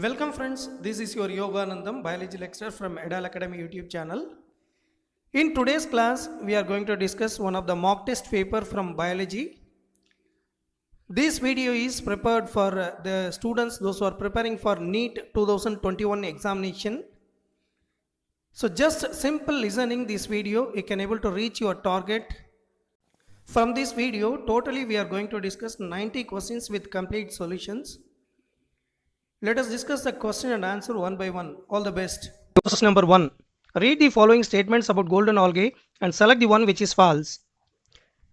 Welcome friends, this is your Yoganandam, biology lecturer from Edal Academy YouTube channel. In today's class, we are going to discuss one of the mock test paper from biology. This video is prepared for the students, those who are preparing for NEET 2021 examination. So just simple listening this video, you can able to reach your target. From this video, totally we are going to discuss 90 questions with complete solutions. Let us discuss the question and answer one by one. All the best. Question number 1. Read the following statements about golden algae and select the one which is false.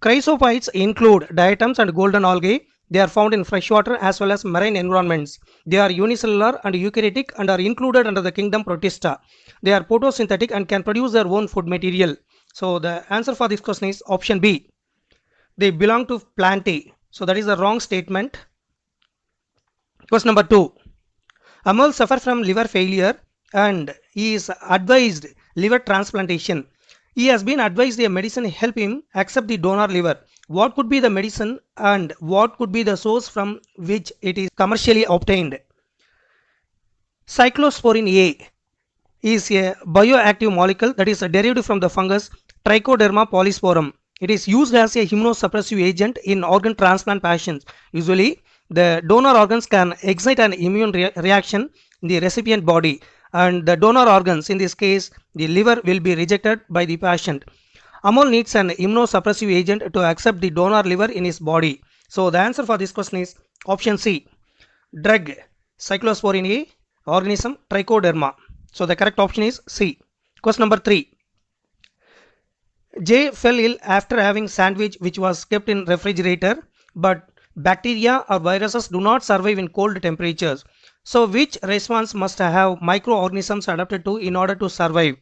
Chrysophytes include diatoms and golden algae. They are found in freshwater as well as marine environments. They are unicellular and eukaryotic and are included under the kingdom Protista. They are photosynthetic and can produce their own food material. So the answer for this question is option B. They belong to Plantae. So that is a wrong statement. Question number 2. Amol suffers from liver failure and he is advised liver transplantation. He has been advised a medicine help him accept the donor liver. What could be the medicine and what could be the source from which it is commercially obtained? Cyclosporin A is a bioactive molecule that is derived from the fungus Trichoderma polysporum. It is used as a immunosuppressive agent in organ transplant patients. Usually, the donor organs can excite an immune reaction in the recipient body, and the donor organs, in this case the liver, will be rejected by the patient. Amol needs an immunosuppressive agent to accept the donor liver in his body. So the answer for this question is option C. Drug Cyclosporin A, organism Trichoderma. So the correct option is C. Question number 3. J fell ill after having sandwich which was kept in refrigerator, but bacteria or viruses do not survive in cold temperatures. So which response must have microorganisms adapted to in order to survive?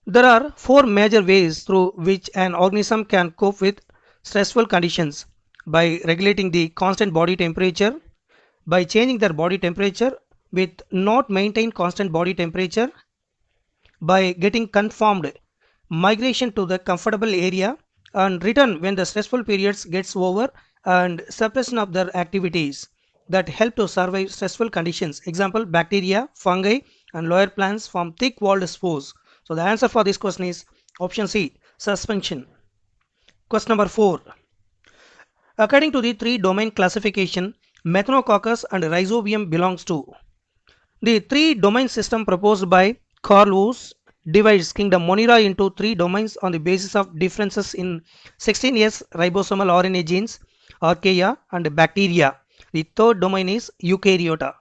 There are 4 major ways through which an organism can cope with stressful conditions: by regulating the constant body temperature, by changing their body temperature with not maintain constant body temperature, by getting conformed migration to the comfortable area and return when the stressful periods gets over, and suppression of their activities that help to survive stressful conditions. Example, bacteria, fungi and lower plants form thick walled spores. So the answer for this question is option C, suspension. Question number 4. According to the 3 domain classification, Methanococcus and Rhizobium belongs to. The 3 domain system proposed by Carl Woese divides kingdom Monera into 3 domains on the basis of differences in 16S ribosomal RNA genes, archaea and bacteria. The third domain is eukaryota,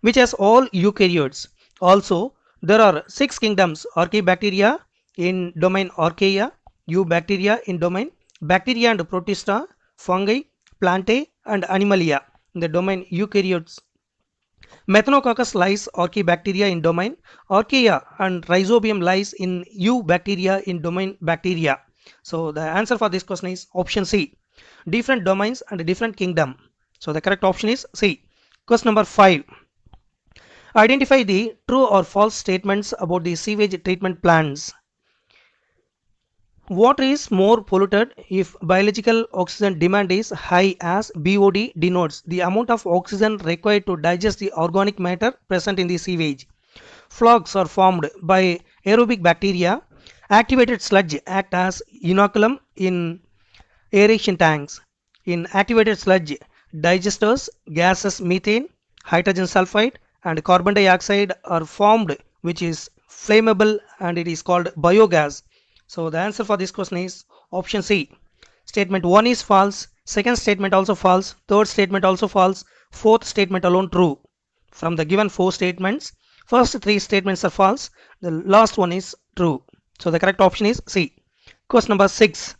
which has all eukaryotes. Also, there are 6 kingdoms: archaebacteria in domain archaea, eubacteria in domain bacteria and protista, fungi, plantae and animalia in the domain eukaryotes. Methanococcus lies archaebacteria in domain archaea and Rhizobium lies in eubacteria in domain bacteria. So the answer for this question is option C, different domains and different kingdom. So the correct option is C. Question number 5. Identify the true or false statements about the sewage treatment plants. Water is more polluted if biological oxygen demand is high, as BOD denotes the amount of oxygen required to digest the organic matter present in the sewage. Frogs are formed by aerobic bacteria. Activated sludge act as inoculum in aeration tanks. In activated sludge, digesters gases methane, hydrogen sulfide and carbon dioxide are formed, which is flammable and it is called biogas. So the answer for this question is option C. Statement 1 is false, second statement also false, third statement also false, fourth statement alone true. From the given 4 statements, first 3 statements are false, the last one is true. So the correct option is C. Question number 6.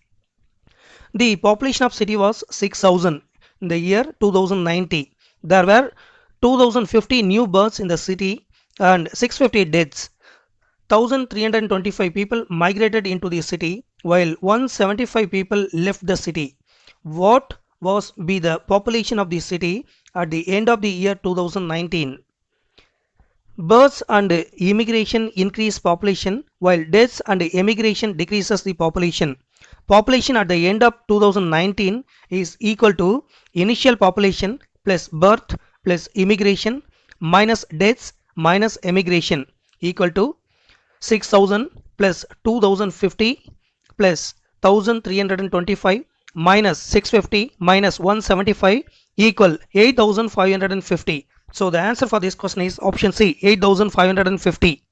The population of city was 6,000 in the year 2090. There were 2050 new births in the city and 650 deaths. 1,325 people migrated into the city while 175 people left the city. What was be the population of the city at the end of the year 2019? Births and immigration increase population while deaths and emigration decreases the population. Population at the end of 2019 is equal to initial population plus birth plus immigration minus deaths minus emigration equal to 6000 plus 2050 plus 1325 minus 650 minus 175 equal 8550. So the answer for this question is option C, 8550.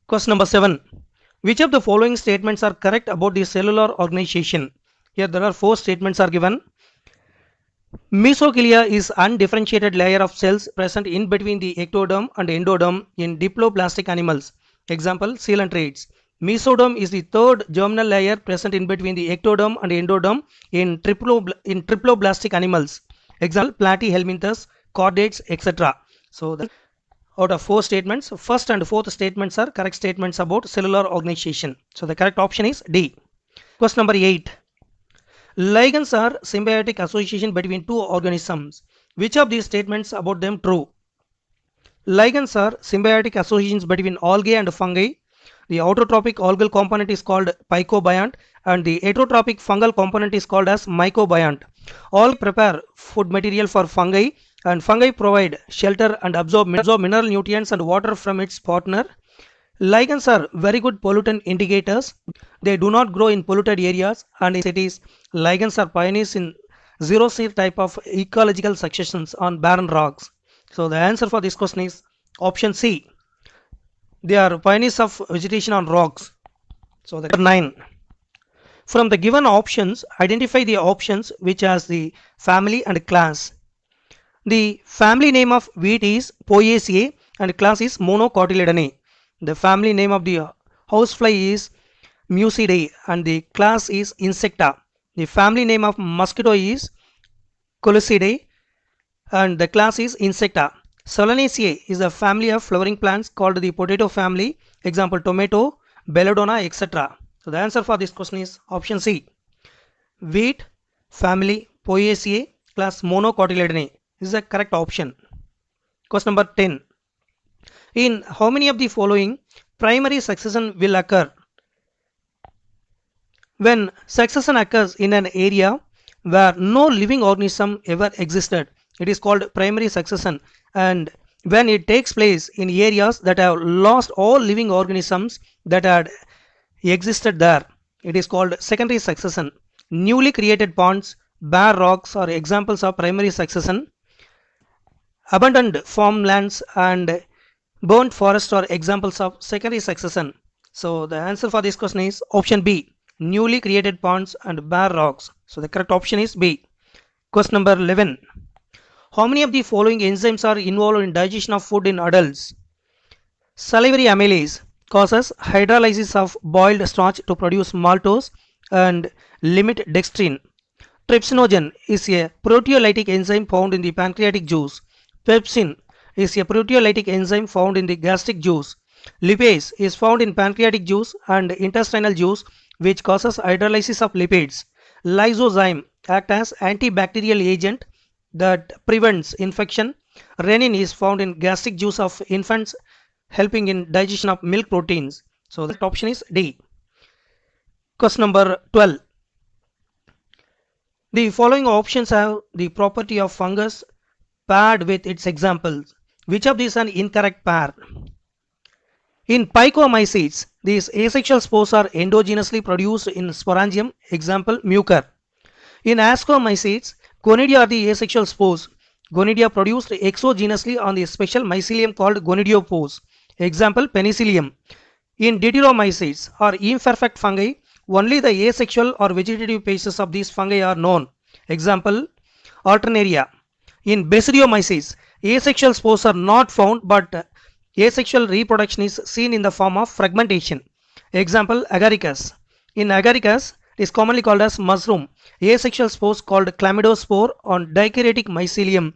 Question number 7. Which of the following statements are correct about the cellular organization? Here there are 4 statements are given. Mesoglea is undifferentiated layer of cells present in between the ectoderm and endoderm in diploblastic animals. Example, coelenterids. Mesoderm is the third germinal layer present in between the ectoderm and endoderm in triploblastic animals. Example, platyhelminthes, chordates, etc. So out of 4 statements, first and fourth statements are correct statements about cellular organization. So the correct option is D. Question number 8. Ligands are symbiotic association between two organisms. Which of these statements about them true? Ligands are symbiotic associations between algae and fungi. The autotrophic algal component is called picobiont and the heterotrophic fungal component is called as mycobiont. All prepare food material for fungi and fungi provide shelter and absorb mineral nutrients and water from its partner. Ligands are very good pollutant indicators. They do not grow in polluted areas and in cities. Ligands are pioneers in xerosphere type of ecological successions on barren rocks. So the answer for this question is option C. They are pioneers of vegetation on rocks. So the 9. From the given options, identify the options which has the family and class. The family name of wheat is Poaceae and class is Monocotyledone. The family name of the housefly is Mucidae and the class is Insecta. The family name of mosquito is Colicidae and the class is Insecta. Solanaceae is a family of flowering plants called the potato family. Example, tomato, belladonna, etc. So the answer for this question is option C. Wheat, family, Poaceae, class Monocotyledone is the correct option. Question number 10. In how many of the following primary succession will occur? When succession occurs in an area where no living organism ever existed, it is called primary succession, and when it takes place in areas that have lost all living organisms that had existed there, it is called secondary succession. Newly created ponds, bare rocks are examples of primary succession. Abandoned farmlands and burnt forests are examples of secondary succession. So the answer for this question is option B. Newly created ponds and bare rocks. So the correct option is B. Question number 11. How many of the following enzymes are involved in digestion of food in adults? Salivary amylase causes hydrolysis of boiled starch to produce maltose and limit dextrin. Trypsinogen is a proteolytic enzyme found in the pancreatic juice. Pepsin is a proteolytic enzyme found in the gastric juice. Lipase is found in pancreatic juice and intestinal juice, which causes hydrolysis of lipids. Lysozyme acts as antibacterial agent that prevents infection. Rennin is found in gastric juice of infants, helping in digestion of milk proteins. So the option is D. Question number 12. The following options have the property of fungus paired with its examples. Which of these is an incorrect pair? In Picomycetes, these asexual spores are endogenously produced in sporangium, example mucor. In Ascomycetes, gonidia are the asexual spores. Gonidia produced exogenously on the special mycelium called gonidiopause, example penicillium. In Deuteromycetes or imperfect fungi, only the asexual or vegetative phases of these fungi are known, example Alternaria. In Basidiomycetes, asexual spores are not found, but asexual reproduction is seen in the form of fragmentation, example Agaricus. In Agaricus, it is commonly called as mushroom. Asexual spores called chlamydospore on dicharatic mycelium,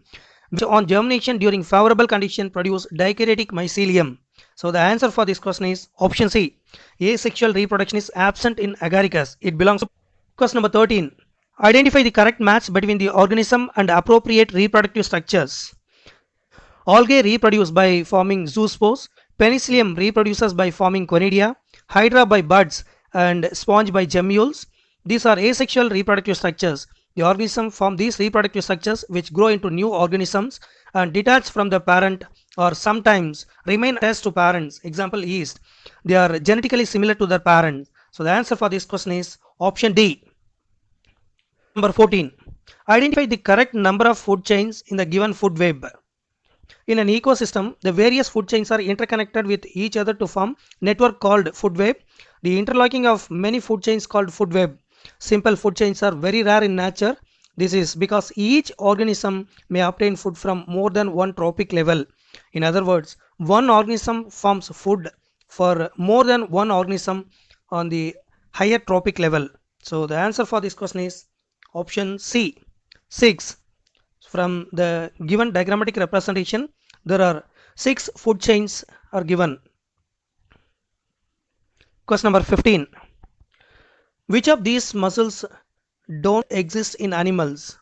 which on germination during favorable condition produce dicharatic mycelium. So the answer for this question is option C. Asexual reproduction is absent in Agaricus. It belongs to question number 13. Identify the correct match between the organism and appropriate reproductive structures. Algae reproduce by forming zoospores. Penicillium reproduces by forming conidia. Hydra by buds and sponge by gemmules. These are asexual reproductive structures. The organism form these reproductive structures which grow into new organisms and detach from the parent or sometimes remain attached to parents. Example yeast. They are genetically similar to their parents. So the answer for this question is option D. Number 14. Identify the correct number of food chains in the given food web. In an ecosystem, the various food chains are interconnected with each other to form network called food web. The interlocking of many food chains called food web. Simple food chains are very rare in nature. This is because each organism may obtain food from more than one trophic level. In other words, one organism forms food for more than one organism on the higher trophic level. So the answer for this question is option C. 6. From the given diagrammatic representation, there are 6 food chains are given. Question number 15. Which of these muscles don't exist in animals?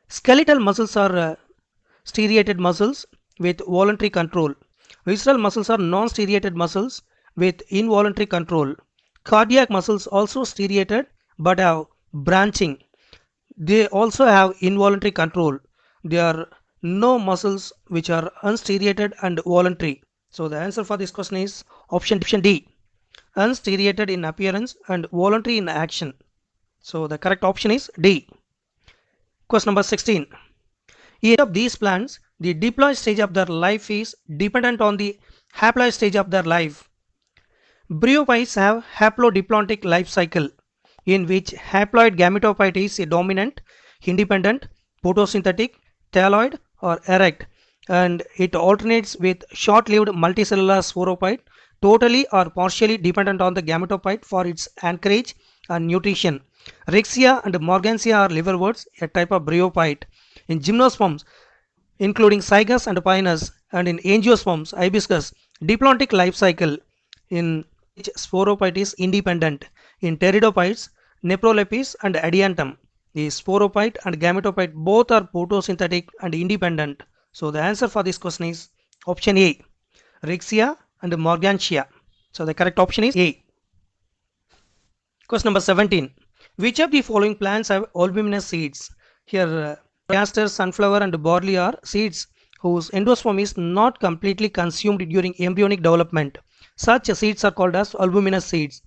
Skeletal muscles are striated muscles with voluntary control. Visceral muscles are non-striated muscles with involuntary control. Cardiac muscles also striated but have branching. They also have involuntary control. There are no muscles which are unstriated and voluntary. So the answer for this question is option D. Unstriated in appearance and voluntary in action. So the correct option is D. Question number 16. In each of these plants, the diploid stage of their life is dependent on the haploid stage of their life. Bryophytes have haplodiplontic life cycle in which haploid gametophyte is a dominant, independent, photosynthetic, thalloid or erect, and it alternates with short-lived multicellular sporophyte totally or partially dependent on the gametophyte for its anchorage and nutrition. Rixia and Morgansia are liverworts, a type of bryophyte. In gymnosperms, including Cygnus and Pinus, and in angiosperms, hibiscus, diplontic life cycle in which sporophyte is independent. In pteridophytes, Neprolepis and Adiantum, the sporophyte and gametophyte both are photosynthetic and independent. So the answer for this question is option A. Rixia and Morgantia. So the correct option is A. Question number 17. Which of the following plants have albuminous seeds? Here castor, sunflower and barley are seeds whose endosperm is not completely consumed during embryonic development. Such seeds are called as albuminous seeds.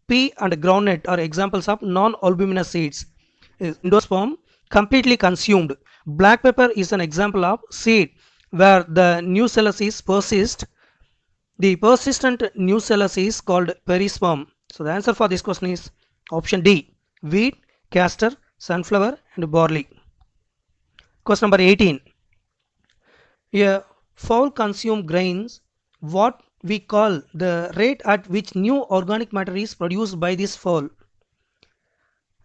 Pea and groundnut are examples of non-albuminous seeds. Endosperm completely consumed. Black pepper is an example of seed where the nucellus persists. The persistent nucellus is called perisperm. So the answer for this question is option D. Wheat, castor, sunflower and barley. Question number 18. A fowl consumes grains. What we call the rate at which new organic matter is produced by this fowl?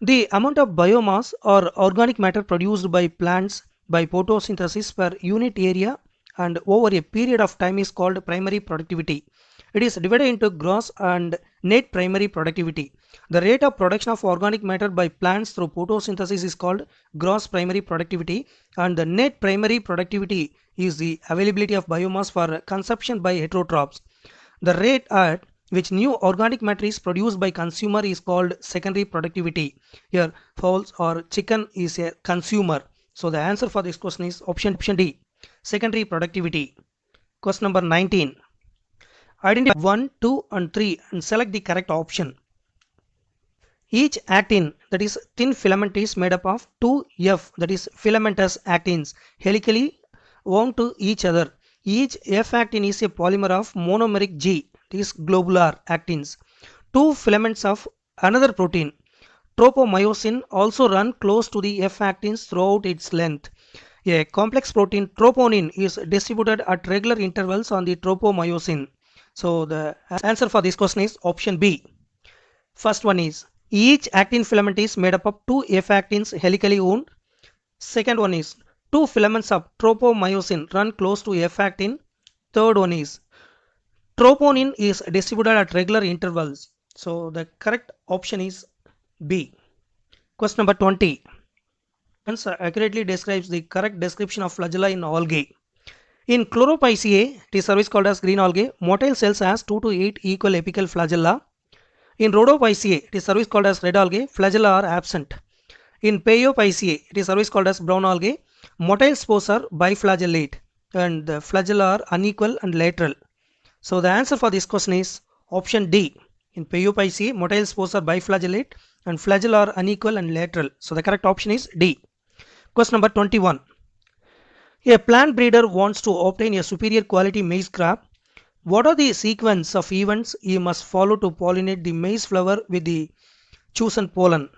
The amount of biomass or organic matter produced by plants by photosynthesis per unit area and over a period of time is called primary productivity. It is divided into gross and net primary productivity. The rate of production of organic matter by plants through photosynthesis is called gross primary productivity, and the net primary productivity is the availability of biomass for consumption by heterotrophs. The rate at which new organic matter is produced by consumer is called secondary productivity. Here fowls or chicken is a consumer. So the answer for this question is option D. Secondary productivity. Question number 19. Identify 1, 2 and 3 and select the correct option. Each actin, that is thin filament, is made up of 2 F, that is filamentous actins, helically wound to each other. Each F actin is a polymer of monomeric G, that is globular actins. 2 filaments of another protein, tropomyosin, also run close to the F actins throughout its length. A complex protein, troponin, is distributed at regular intervals on the tropomyosin. So the answer for this question is option B. First one is each actin filament is made up of 2 F actins helically wound. Second one is 2 filaments of tropomyosin run close to F actin. Third one is troponin is distributed at regular intervals. So the correct option is B. Question number 20. Answer accurately describes the correct description of flagella in algae. In Chlorophyceae, it is service called as green algae. Motile cells has 2 to 8 equal apical flagella. In Rhodophyceae, it is service called as red algae. Flagella are absent. In Paeopiceae, it is otherwise called as brown algae. Motile spores are biflagellate and the flagella are unequal and lateral. So the answer for this question is option D. In Paeopiceae, motile spores are biflagellate and flagella are unequal and lateral. So the correct option is D. Question number 21. A plant breeder wants to obtain a superior quality maize crop. What are the sequence of events he must follow to pollinate the maize flower with the chosen pollen?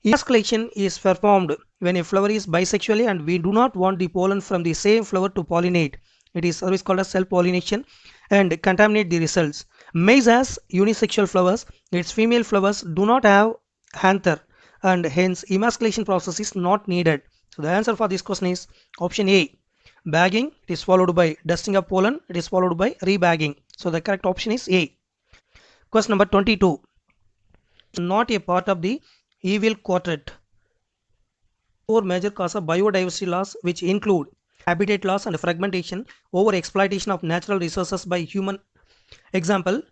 Emasculation is performed when a flower is bisexually and we do not want the pollen from the same flower to pollinate. It is always called as self-pollination and contaminate the results. Maize has unisexual flowers. Its female flowers do not have anther and hence emasculation process is not needed. So the answer for this question is option A. Bagging, it is followed by dusting of pollen, it is followed by rebagging. So the correct option is A. Question number 22. Not a part of the evil quartet. Four major causes of biodiversity loss which include habitat loss and fragmentation, over exploitation of natural resources by human. Example,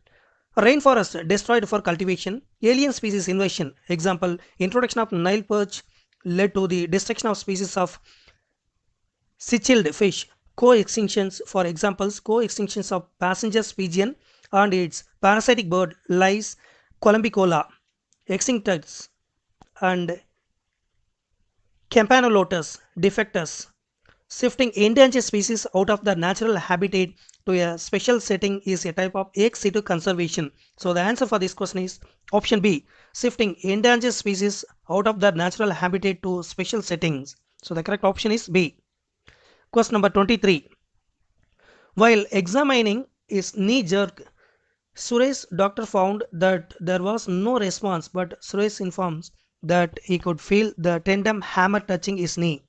rainforest destroyed for cultivation, alien species invasion. Example, introduction of Nile perch led to the destruction of species of cichlid fish. Co-extinctions, for examples, co-extinctions of passenger pigeon and its parasitic bird lice columbicola, extinctus and Campanolotus defectus. Shifting endangered species out of the natural habitat to a special setting is a type of ex situ conservation. So the answer for this question is option B. Shifting endangered species out of the natural habitat to special settings. So the correct option is B. Question number 23. While examining his knee jerk, Suresh doctor found that there was no response, but Suresh informs that he could feel the tendon hammer touching his knee.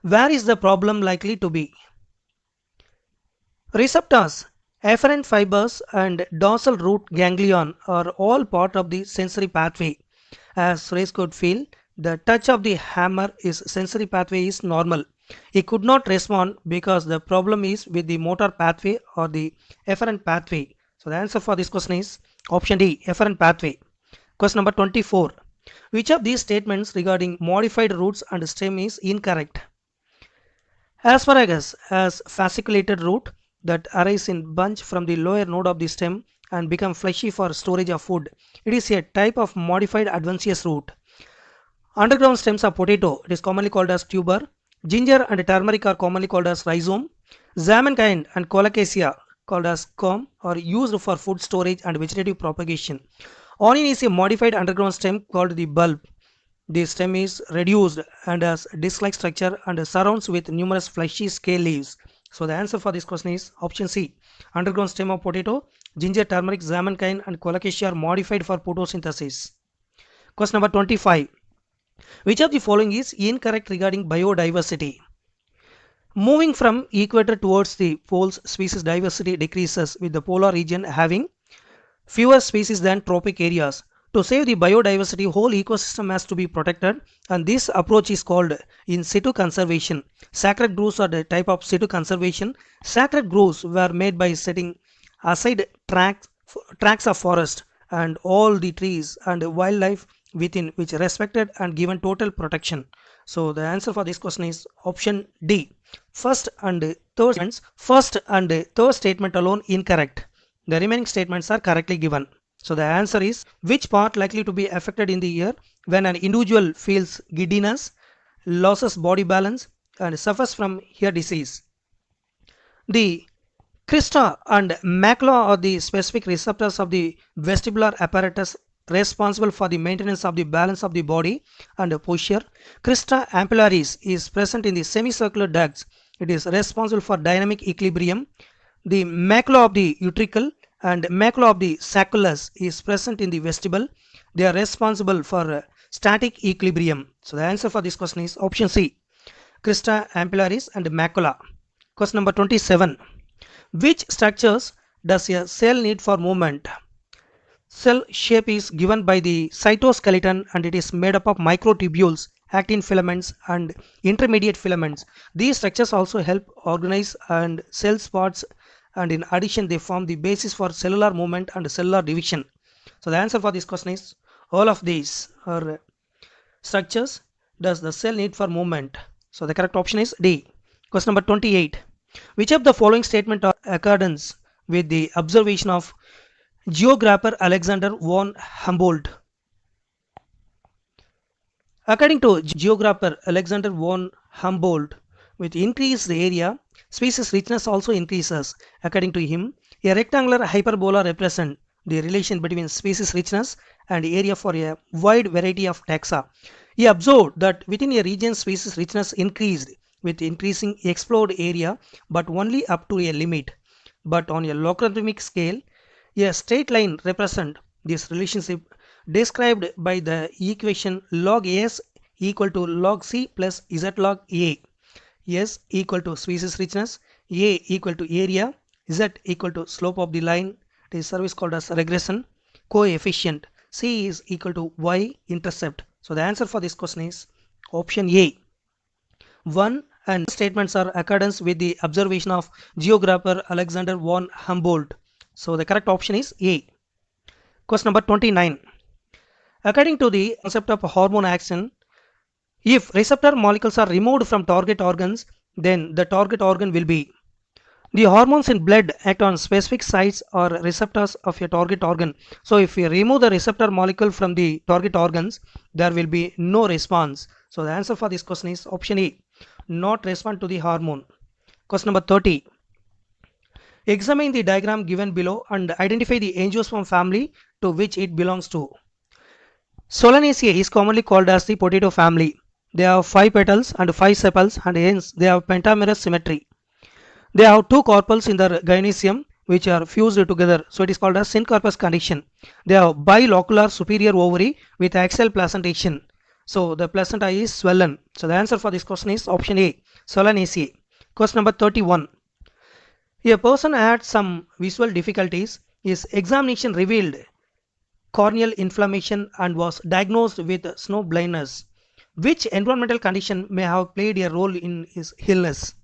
Where is the problem likely to be? Receptors, afferent fibers and dorsal root ganglion are all part of the sensory pathway. As Suresh could feel, the touch of the hammer is sensory pathway is normal. He could not respond because the problem is with the motor pathway or the afferent pathway. So the answer for this question is option D, afferent pathway. Question number 24. Which of these statements regarding modified roots and stem is incorrect? Asparagus has fasciculated root that arise in bunch from the lower node of the stem and become fleshy for storage of food. It is a type of modified adventitious root. Underground stems of potato, it is commonly called as tuber. Ginger and turmeric are commonly called as rhizome. Zamankind and colocasia called as corm are used for food storage and vegetative propagation. Onion is a modified underground stem called the bulb. The stem is reduced and has disc-like structure and surrounds with numerous fleshy scale leaves. So the answer for this question is option C. Underground stem of potato, ginger, turmeric, zamankind and colocasia are modified for photosynthesis. Question number 25. Which of the following is incorrect regarding biodiversity? Moving from equator towards the poles, species diversity decreases with the polar region having fewer species than tropic areas. To save the biodiversity, whole ecosystem has to be protected and this approach is called in situ conservation. Sacred groves are the type of situ conservation. Sacred groves were made by setting aside tracts of forest and all the trees and wildlife within which respected and given total protection. So the answer for this question is option D. First and third statement alone incorrect. The remaining statements are correctly given. So the answer is which part likely to be affected in the year when an individual feels giddiness, loses body balance and suffers from ear disease. The crista and macula are the specific receptors of the vestibular apparatus responsible for the maintenance of the balance of the body and posture. Crista ampullaris is present in the semicircular ducts. It is responsible for dynamic equilibrium. The macula of the utricle and macula of the sacculus is present in the vestibule. They are responsible for static equilibrium. So the answer for this question is option C. Crista ampullaris and macula. Question number 27. Which structures does a cell need for movement? Cell shape is given by the cytoskeleton and it is made up of microtubules, actin filaments and intermediate filaments. These structures also help organize and cell spots and in addition they form the basis for cellular movement and cellular division. So the answer for this question is all of these are structures does the cell need for movement? So the correct option is D. Question number 28. Which of the following statement are accordance with the observation of geographer Alexander von Humboldt? According to geographer Alexander von Humboldt, with increased area, species richness also increases. According to him, a rectangular hyperbola represents the relation between species richness and area for a wide variety of taxa. He observed that within a region species richness increased with increasing explored area, but only up to a limit. But on a logarithmic scale, a straight line represents this relationship described by the equation log S equal to log C plus Z log A. S equal to species richness, A equal to area, Z equal to slope of the line. It is service called as regression coefficient. C is equal to Y intercept. So the answer for this question is option A. 1 and statements are accordance with the observation of geographer Alexander von Humboldt. So the correct option is A. Question number 29. According to the concept of hormone action, if receptor molecules are removed from target organs, then the target organ will be. The hormones in blood act on specific sites or receptors of a target organ. So if we remove the receptor molecule from the target organs, there will be no response. So the answer for this question is option A, not respond to the hormone. Question number 30. Examine the diagram given below and identify the angiosperm family to which it belongs to. Solanaceae is commonly called as the potato family. They have 5 petals and 5 sepals, and hence they have pentamerous symmetry. They have 2 carpels in their gynecium which are fused together, so it is called as syncarpous condition. They have bilocular superior ovary with axial placentation. So the placenta is swollen. So the answer for this question is option A, Solanaceae. Question number 31. A person had some visual difficulties. His examination revealed corneal inflammation and was diagnosed with snow blindness. Which environmental condition may have played a role in his illness?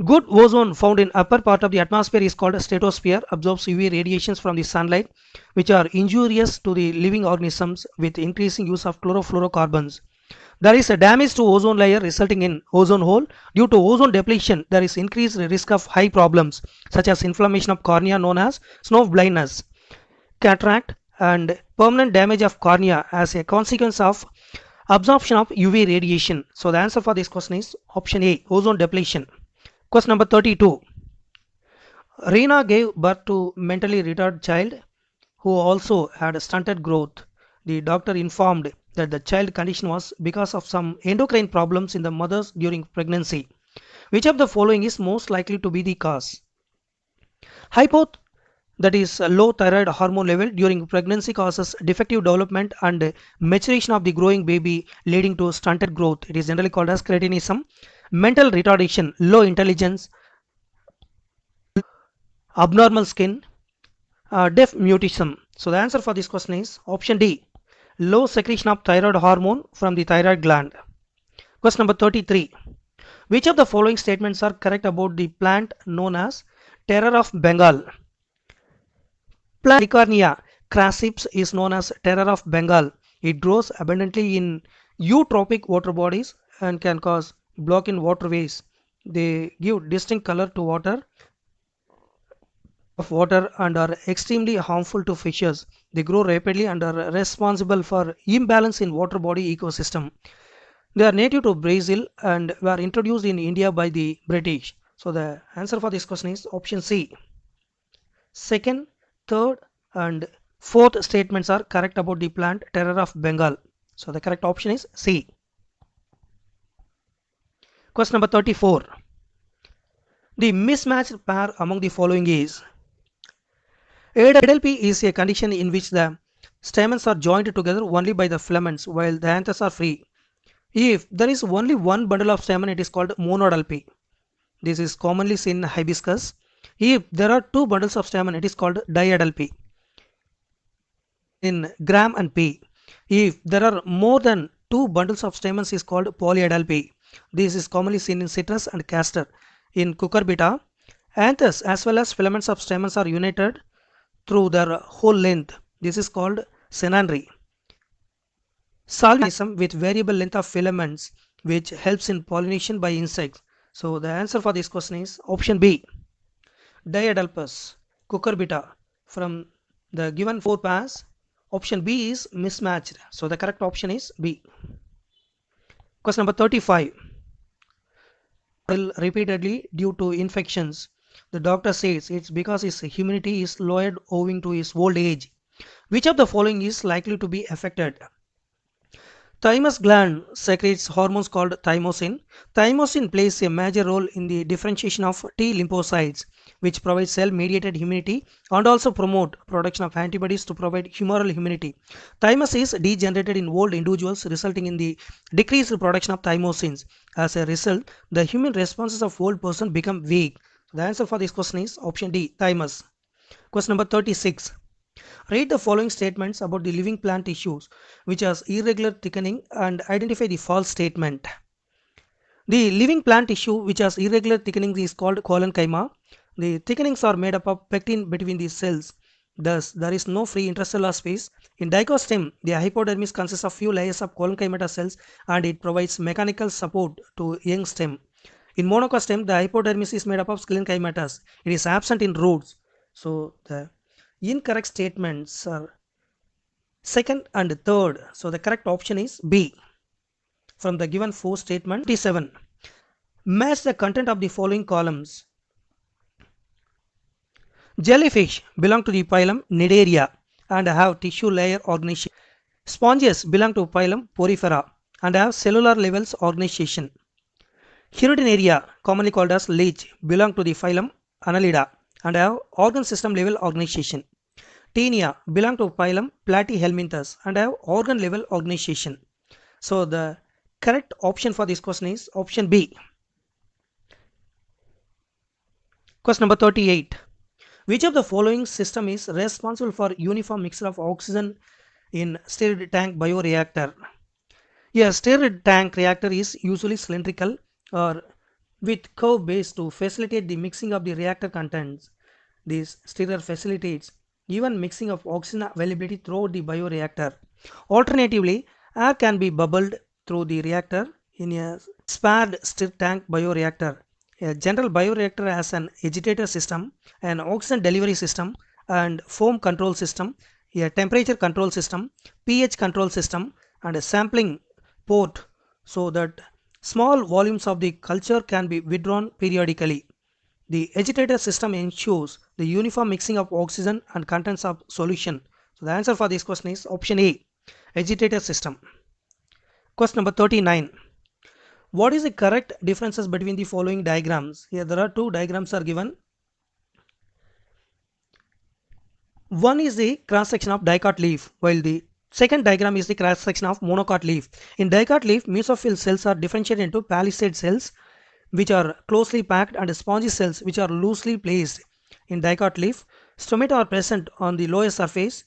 Good ozone found in upper part of the atmosphere is called stratosphere, absorbs UV radiations from the sunlight which are injurious to the living organisms with increasing use of chlorofluorocarbons. There is a damage to ozone layer resulting in ozone hole. Due to ozone depletion, there is increased risk of eye problems such as inflammation of cornea known as snow blindness, cataract, and permanent damage of cornea as a consequence of absorption of UV radiation. So the answer for this question is option A, ozone depletion. Question number 32. Reena gave birth to mentally retarded child who also had stunted growth. The doctor informed that the child condition was because of some endocrine problems in the mothers during pregnancy. Which of the following is most likely to be the cause? That is low thyroid hormone level during pregnancy causes defective development and maturation of the growing baby leading to stunted growth. It is generally called as cretinism. Mental retardation, low intelligence, abnormal skin, deaf mutism. So the answer for this question is option D, low secretion of thyroid hormone from the thyroid gland. Question number 33. Which of the following statements are correct about the plant known as terror of Bengal? Plant Tricornia crassips is known as terror of Bengal. It grows abundantly in eutrophic water bodies and can cause block in waterways. They give distinct color to water and are extremely harmful to fishes. They grow rapidly and are responsible for imbalance in water body ecosystem. They are native to Brazil and were introduced in India by the British. So the answer for this question is option C. Second, third and fourth statements are correct about the plant terror of Bengal. So the correct option is C. Question number 34. The mismatched pair among the following is. ADLP is a condition in which the stamens are joined together only by the filaments while the anthers are free. If there is only one bundle of stamen, it is called monodalpy. This is commonly seen in hibiscus. If there are 2 bundles of stamen, it is called diadalpy in gram and pea. If there are more than 2 bundles of stamens, is called polyadalpy. This is commonly seen in citrus and castor. In cucurbita, anthers as well as filaments of stamens are united through their whole length. This is called synandry. Solving with variable length of filaments which helps in pollination by insects. So the answer for this question is option B. Diadelphus cucurbita. From the given 4 pairs, option B is mismatched. So the correct option is B. Question number 35. Repeatedly due to infections. The doctor says it's because his immunity is lowered owing to his old age. Which of the following is likely to be affected? Thymus gland secretes hormones called thymosin. Thymosin plays a major role in the differentiation of T lymphocytes, which provide cell-mediated immunity and also promote production of antibodies to provide humoral immunity. Thymus is degenerated in old individuals, resulting in the decreased production of thymosins. As a result, the immune responses of old person become weak. The answer for this question is option D, thymus. Question number 36. Read the following statements about the living plant tissues which has irregular thickening and identify the false statement. The living plant tissue which has irregular thickening is called collenchyma. The thickenings are made up of pectin between the cells. Thus, there is no free intercellular space. In dicostem, the hypodermis consists of few layers of collenchyma cells and it provides mechanical support to young stem. In monocostem, the hypodermis is made up of sclerenchymatous. It is absent in roots. So, the incorrect statements are second and third. So the correct option is B. From the given 4 statement. 57. Match the content of the following columns. Jellyfish belong to the phylum Cnidaria and have tissue layer organization. Sponges belong to phylum Porifera and have cellular levels organization. Hirudinaria, commonly called as leech, belong to the phylum Annelida and have organ system level organization. Taenia belong to phylum Platyhelminthes and have organ level organization. So the correct option for this question is option B. Question number 38. Which of the following system is responsible for uniform mixture of oxygen in stirred tank bioreactor? A stirred tank reactor is usually cylindrical or with curve base to facilitate the mixing of the reactor contents. This stirrer facilitates even mixing of oxygen availability throughout the bioreactor. Alternatively, air can be bubbled through the reactor in a spared stir tank bioreactor. A general bioreactor has an agitator system, an oxygen delivery system, and foam control system, a temperature control system, pH control system, and a sampling port so that small volumes of the culture can be withdrawn periodically. The agitator system ensures the uniform mixing of oxygen and contents of solution. So the answer for this question is option A, agitator system. Question number 39. What is the correct differences between the following diagrams? Here there are 2 diagrams are given. One is the cross section of dicot leaf, while the second diagram is the cross section of monocot leaf. In dicot leaf, mesophyll cells are differentiated into palisade cells which are closely packed and spongy cells which are loosely placed. In dicot leaf, stomata are present on the lower surface.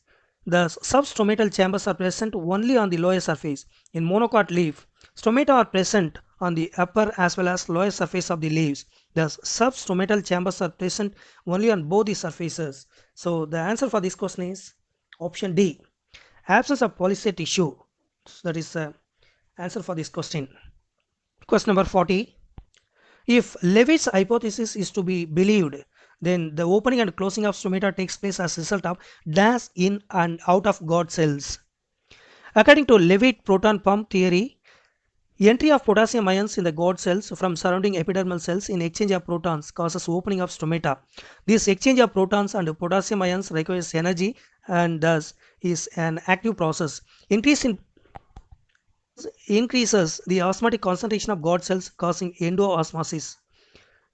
The substomatal chambers are present only on the lower surface. In monocot leaf, stomata are present on the upper as well as lower surface of the leaves. The substomatal chambers are present only on both the surfaces. So the answer for this question is option D. Absence of palisade tissue. So that is the answer for this question. Question number 40. If Levitt's hypothesis is to be believed, then the opening and closing of stomata takes place as a result of dash in and out of God cells. According to Levitt proton pump theory, entry of potassium ions in the God cells from surrounding epidermal cells in exchange of protons causes opening of stomata. This exchange of protons and potassium ions requires energy and thus is an active process. Increases the osmotic concentration of God cells causing endoosmosis.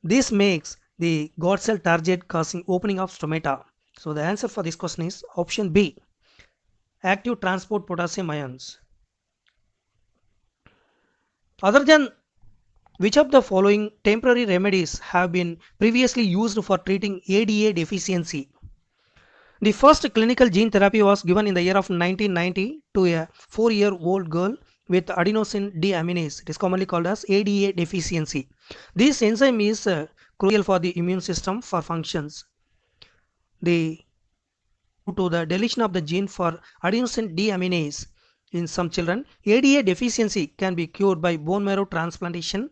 This makes the God cell target causing opening of stomata. So the answer for this question is option B. Active transport potassium ions. Other than which of the following temporary remedies have been previously used for treating ADA deficiency? The first clinical gene therapy was given in the year of 1990 to a 4-year-old girl with adenosine deaminase. It is commonly called as ADA deficiency. This enzyme is crucial for the immune system for functions. The to the deletion of the gene for adenosine deaminase. In some children, ADA deficiency can be cured by bone marrow transplantation.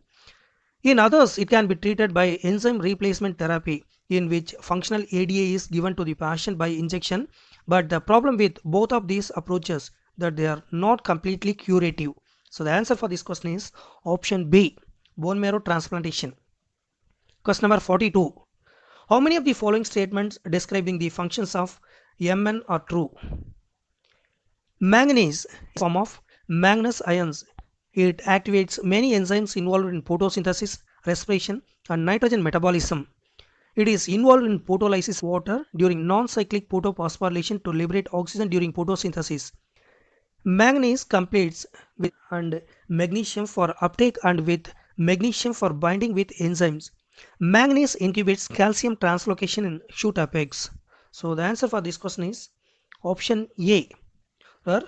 In others, it can be treated by enzyme replacement therapy, in which functional ADA is given to the patient by injection. But the problem with both of these approaches that they are not completely curative. So the answer for this question is option B, bone marrow transplantation. Question number 42. How many of the following statements describing the functions of Mn are true? Manganese is a form of manganese ions. It activates many enzymes involved in photosynthesis, respiration, and nitrogen metabolism. It is involved in photolysis of water during non-cyclic photophosphorylation to liberate oxygen during photosynthesis. Manganese competes with and magnesium for uptake and with magnesium for binding with enzymes. Manganese inhibits calcium translocation in shoot apex. So the answer for this question is option A. Where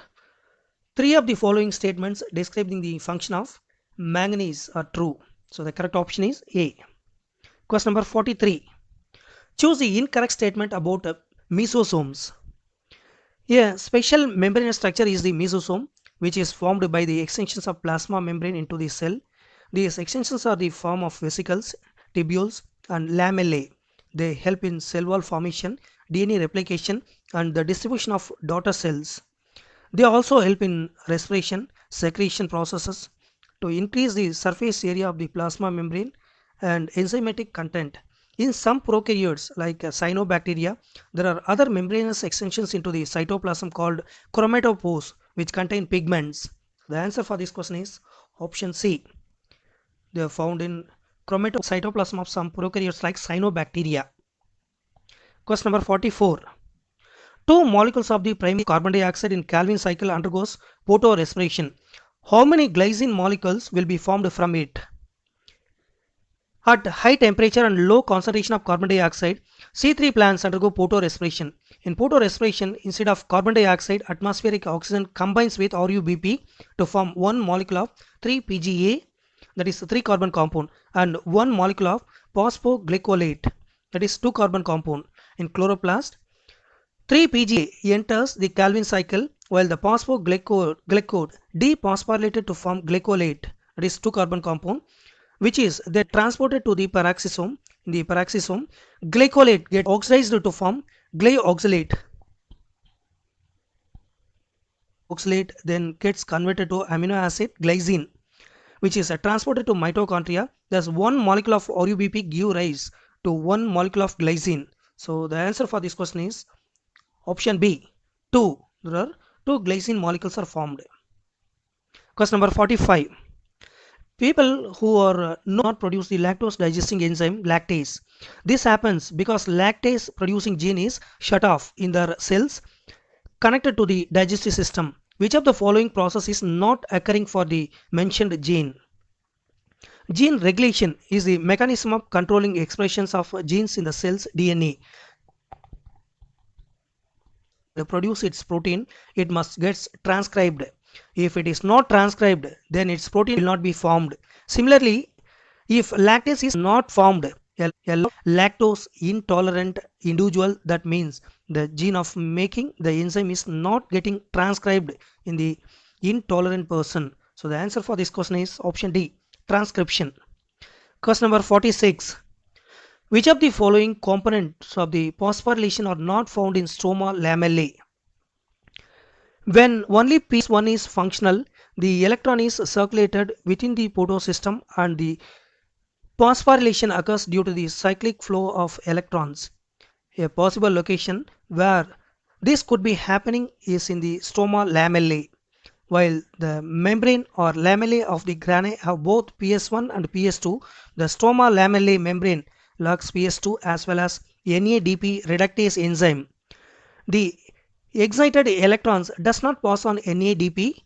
three of the following statements describing the function of manganese are true. So the correct option is A. Question number 43. Choose the incorrect statement about mesosomes. A special membranous structure is the mesosome, which is formed by the extensions of plasma membrane into the cell. These extensions are the form of vesicles, tubules, and lamellae. They help in cell wall formation, DNA replication, and the distribution of daughter cells. They also help in respiration, secretion processes to increase the surface area of the plasma membrane and enzymatic content. In some prokaryotes like cyanobacteria, there are other membranous extensions into the cytoplasm called chromatopores, which contain pigments. The answer for this question is option C. They are found in cytoplasm of some prokaryotes like cyanobacteria. Question number 44. Two molecules of the primary carbon dioxide in Calvin cycle undergoes photorespiration. How many glycine molecules will be formed from it? At high temperature and low concentration of carbon dioxide, C3 plants undergo photorespiration. In photorespiration, instead of carbon dioxide, atmospheric oxygen combines with RuBP to form one molecule of 3-PGA, that is 3 carbon compound, and one molecule of phosphoglycolate, that is 2 carbon compound. In chloroplast, 3-PGA enters the Calvin cycle while the phosphoglycode dephosphorylated to form glycolate, that is 2 carbon compound, which is then transported to the peroxisome. In the peroxisome, glycolate gets oxidized to form glyoxylate. Oxalate then gets converted to amino acid glycine, which is transported to mitochondria. Thus, one molecule of RuBP gives rise to one molecule of glycine. So the answer for this question is option B. 2. There are 2 glycine molecules are formed. Question number 45. People who are not produce the lactose digesting enzyme lactase. This happens because lactase producing gene is shut off in their cells connected to the digestive system. Which of the following process is not occurring for the mentioned gene? Gene regulation is the mechanism of controlling expressions of genes in the cell's DNA. To produce its protein, it must get transcribed. If it is not transcribed, then its protein will not be formed. Similarly, if lactase is not formed, a lactose intolerant individual, that means the gene of making the enzyme is not getting transcribed in the intolerant person. So the answer for this question is option D, transcription. Question number 46. Which of the following components of the phosphorylation are not found in stroma lamellae? When only PS1 is functional, the electron is circulated within the photosystem and the phosphorylation occurs due to the cyclic flow of electrons. A possible location where this could be happening is in the stroma lamellae. While the membrane or lamellae of the granae have both PS1 and PS2, the stroma lamellae membrane lacks PS2 as well as NADP reductase enzyme. The excited electrons does not pass on NADP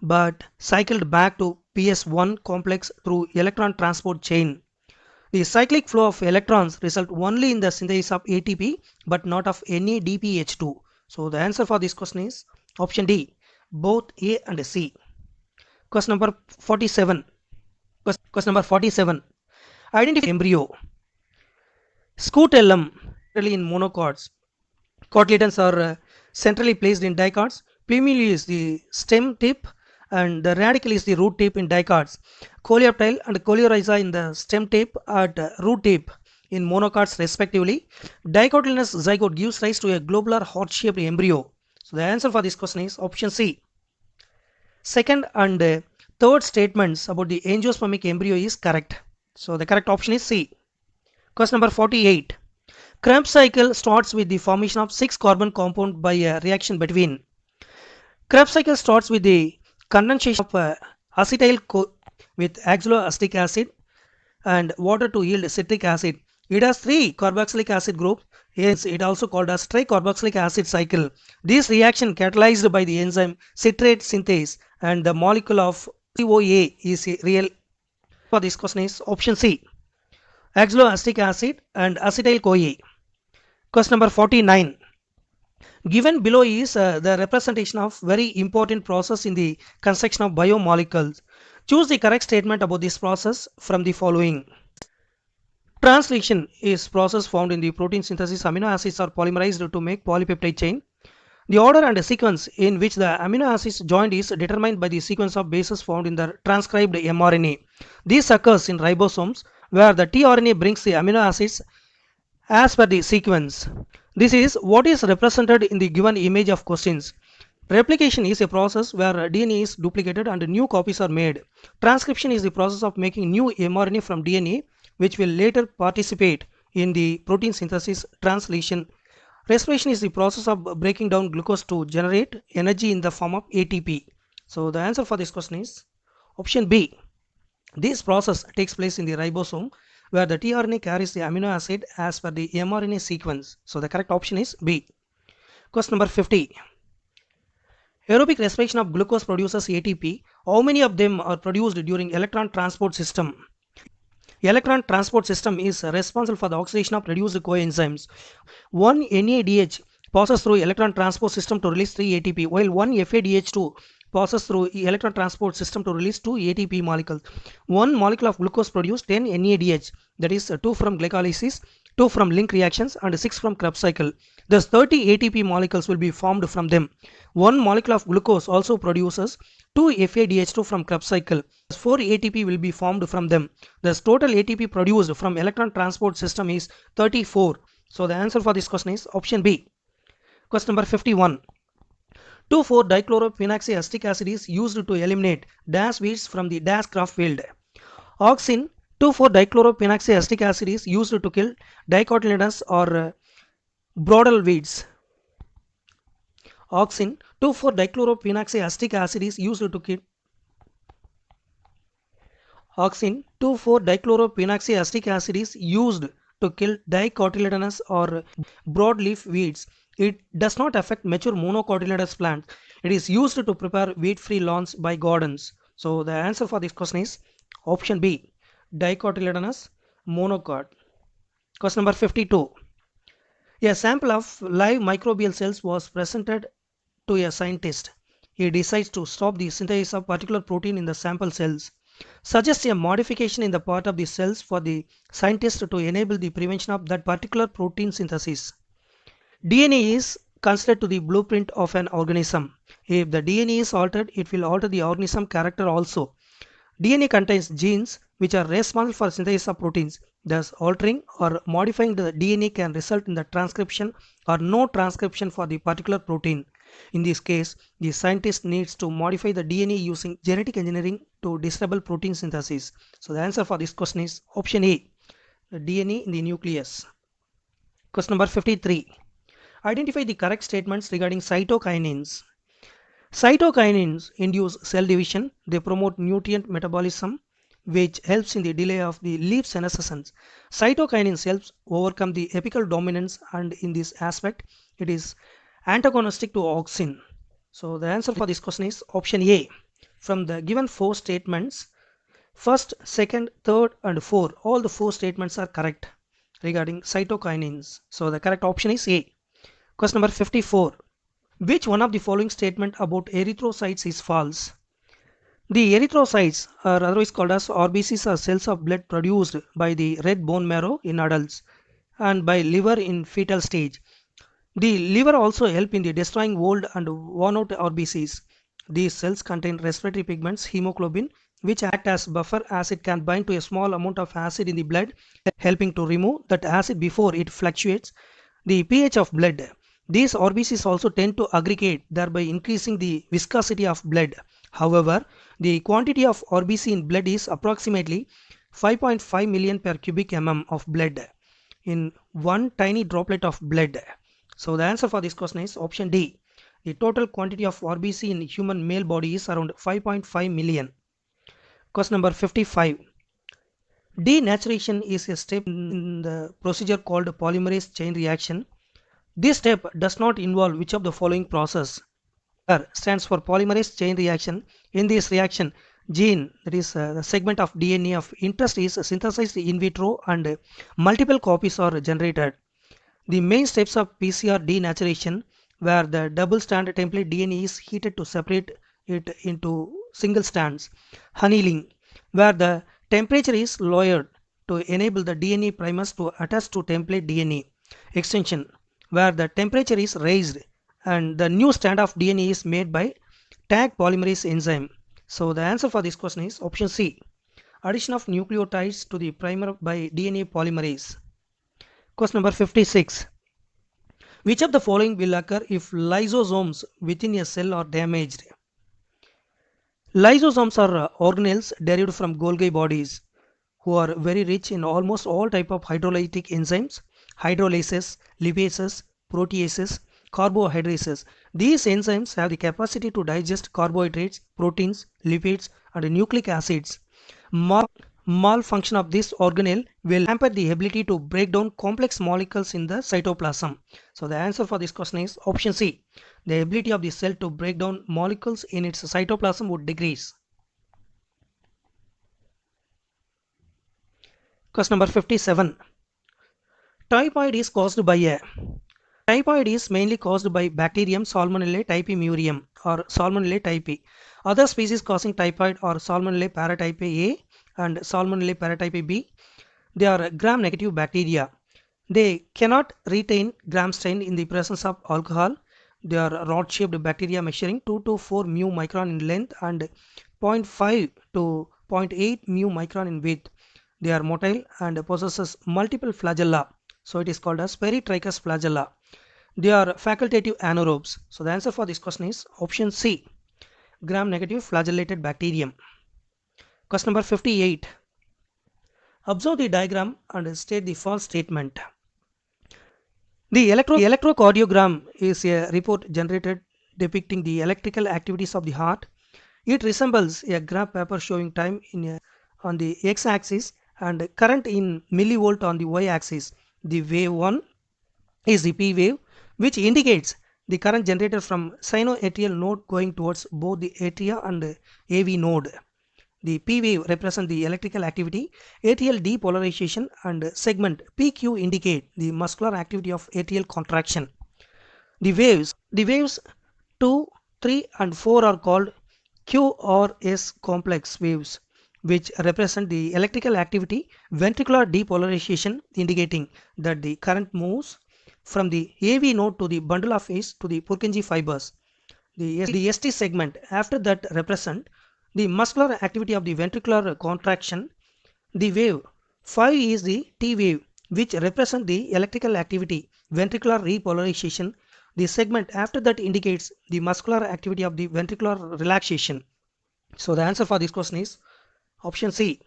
but cycled back to PS1 complex through electron transport chain. The cyclic flow of electrons result only in the synthesis of ATP but not of NADPH2. So the answer for this question is option D, both A and C. Question number 47. Question number 47. Identify embryo. Scutellum in monocots. Cotyledons are centrally placed in dicots. Plumule is the stem tip and the radicle is the root tip in dicots. Coleoptile and coleorhiza in the stem tip at root tip in monocots respectively. Dicotyledonous zygote gives rise to a globular heart-shaped embryo. So the answer for this question is option C. Second and third statements about the angiospermic embryo is correct. So the correct option is C. Question number 48. Krebs cycle starts with the formation of 6 carbon compound by a reaction between. Krebs cycle starts with the condensation of acetyl with oxaloacetic acid and water to yield citric acid. It has 3 carboxylic acid groups, hence it also called as tricarboxylic acid cycle. This reaction catalyzed by the enzyme citrate synthase and the molecule of COA is real. For this question is option C. Oxaloacetic acid and acetyl CoA. Question number 49. Given below is the representation of very important process in the construction of biomolecules. Choose the correct statement about this process from the following. Translation is process found in the protein synthesis. Amino acids are polymerized to make polypeptide chain. The order and the sequence in which the amino acids joined is determined by the sequence of bases found in the transcribed mRNA. This occurs in ribosomes where the tRNA brings the amino acids as per the sequence. This is what is represented in the given image of questions. Replication is a process where DNA is duplicated and new copies are made. Transcription is the process of making new mRNA from DNA which will later participate in the protein synthesis translation. Respiration is the process of breaking down glucose to generate energy in the form of ATP. So the answer for this question is option B. This process takes place in the ribosome where the tRNA carries the amino acid as per the mRNA sequence. So the correct option is B. Question number 50. Aerobic respiration of glucose produces ATP. How many of them are produced during electron transport system? Electron transport system is responsible for the oxidation of reduced coenzymes. One NADH passes through electron transport system to release 3 ATP, while one FADH2 passes through electron transport system to release 2 ATP molecules. One molecule of glucose produces 10 NADH, that is 2 from glycolysis, 2 from link reactions and 6 from Krebs cycle. Thus 30 ATP molecules will be formed from them. One molecule of glucose also produces 2 FADH2 from Krebs cycle. Thus 4 ATP will be formed from them. Thus total ATP produced from electron transport system is 34. So the answer for this question is option B. Question number 51. 2,4-dichlorophenoxyacetic acid is used to eliminate dash weeds from the dash crop field. Auxin 2,4-dichlorophenoxyacetic acid is used to kill dicotyledonous or broadal weeds. Auxin 2,4-dichlorophenoxyacetic acid is used to kill Auxin 2,4-dichlorophenoxyacetic acid is used to kill dicotyledonous or broadleaf weeds. It does not affect mature monocotyledonous plants. It is used to prepare weed-free lawns by gardens. So the answer for this question is option B, dicotyledonous monocot. Question number 52. A sample of live microbial cells was presented to a scientist. He decides to stop the synthesis of particular protein in the sample cells. Suggests a modification in the part of the cells for the scientist to enable the prevention of that particular protein synthesis. DNA is considered to the blueprint of an organism. If the DNA is altered, it will alter the organism character also. DNA contains genes which are responsible for synthesis of proteins. Thus, altering or modifying the DNA can result in the transcription or no transcription for the particular protein. In this case, the scientist needs to modify the DNA using genetic engineering to disable protein synthesis. So the answer for this question is option A, the DNA in the nucleus. Question number 53. Identify the correct statements regarding cytokinins. Cytokinins induce cell division. They promote nutrient metabolism, which helps in the delay of the leaf senescence. Cytokinins helps overcome the apical dominance, and in this aspect, it is antagonistic to auxin. So the answer for this question is option A. From the given 4 statements, first, second, third and 4, all the 4 statements are correct regarding cytokinins. So the correct option is A. Question number 54. Which one of the following statement about erythrocytes is false? The erythrocytes are otherwise called as RBCs, are cells of blood produced by the red bone marrow in adults and by liver in fetal stage. The liver also help in the destroying old and worn out RBCs. These cells contain respiratory pigments, hemoglobin, which act as buffer as it can bind to a small amount of acid in the blood, helping to remove that acid before it fluctuates the pH of blood. These RBCs also tend to aggregate, thereby increasing the viscosity of blood. However, the quantity of RBC in blood is approximately 5.5 million per cubic mm of blood in one tiny droplet of blood. So the answer for this question is option D. The total quantity of RBC in human male body is around 5.5 million. Question number 55. Denaturation is a step in the procedure called polymerase chain reaction. This step does not involve which of the following process? R stands for polymerase chain reaction. In this reaction, gene, that is the segment of DNA of interest, is synthesized in vitro and multiple copies are generated. The main steps of PCR denaturation, where the double strand template DNA is heated to separate it into single strands. Annealing, where the temperature is lowered to enable the DNA primers to attach to template DNA. Extension, where the temperature is raised and the new strand of DNA is made by tag polymerase enzyme. So the answer for this question is option C. Addition of nucleotides to the primer by DNA polymerase. Question number 56. Which of the following will occur if lysosomes within a cell are damaged? Lysosomes are organelles derived from Golgi bodies who are very rich in almost all type of hydrolytic enzymes, hydrolases, lipases, proteases, carbohydrases. These enzymes have the capacity to digest carbohydrates, proteins, lipids, and nucleic acids. Malfunction of this organelle will hamper the ability to break down complex molecules in the cytoplasm. So the answer for this question is option C. The ability of the cell to break down molecules in its cytoplasm would decrease. Question number 57. Typhoid is caused by a Typhoid is mainly caused by bacterium Salmonella typhimurium or Salmonella typhi. Other species causing typhoid are Salmonella paratype A and Salmonella paratype B. They are gram-negative bacteria. They cannot retain gram strain in the presence of alcohol. They are rod-shaped bacteria measuring 2 to 4 mu micron in length and 0.5 to 0.8 mu micron in width. They are motile and possesses multiple flagella. So it is called as peritrichous flagella. They are facultative anaerobes. So the answer for this question is option C. Gram-negative flagellated bacterium. Question number 58. Observe the diagram and state the false statement. The electrocardiogram is a report generated depicting the electrical activities of the heart. It resembles a graph paper showing time on the x-axis and current in millivolt on the y-axis. The wave 1 is the P wave, which indicates the current generated from sinoatrial node going towards both the atria and AV node. The P wave represents the electrical activity, atrial depolarization, and segment PQ indicate the muscular activity of atrial contraction. The waves 2, 3 and 4 are called QRS complex waves, which represent the electrical activity, ventricular depolarization indicating that the current moves from the AV node to the bundle of His to the Purkinje fibers. The ST segment after that represent the muscular activity of the ventricular contraction. The wave 5 is the T wave, which represents the electrical activity, ventricular repolarization. The segment after that indicates the muscular activity of the ventricular relaxation. So the answer for this question is option C.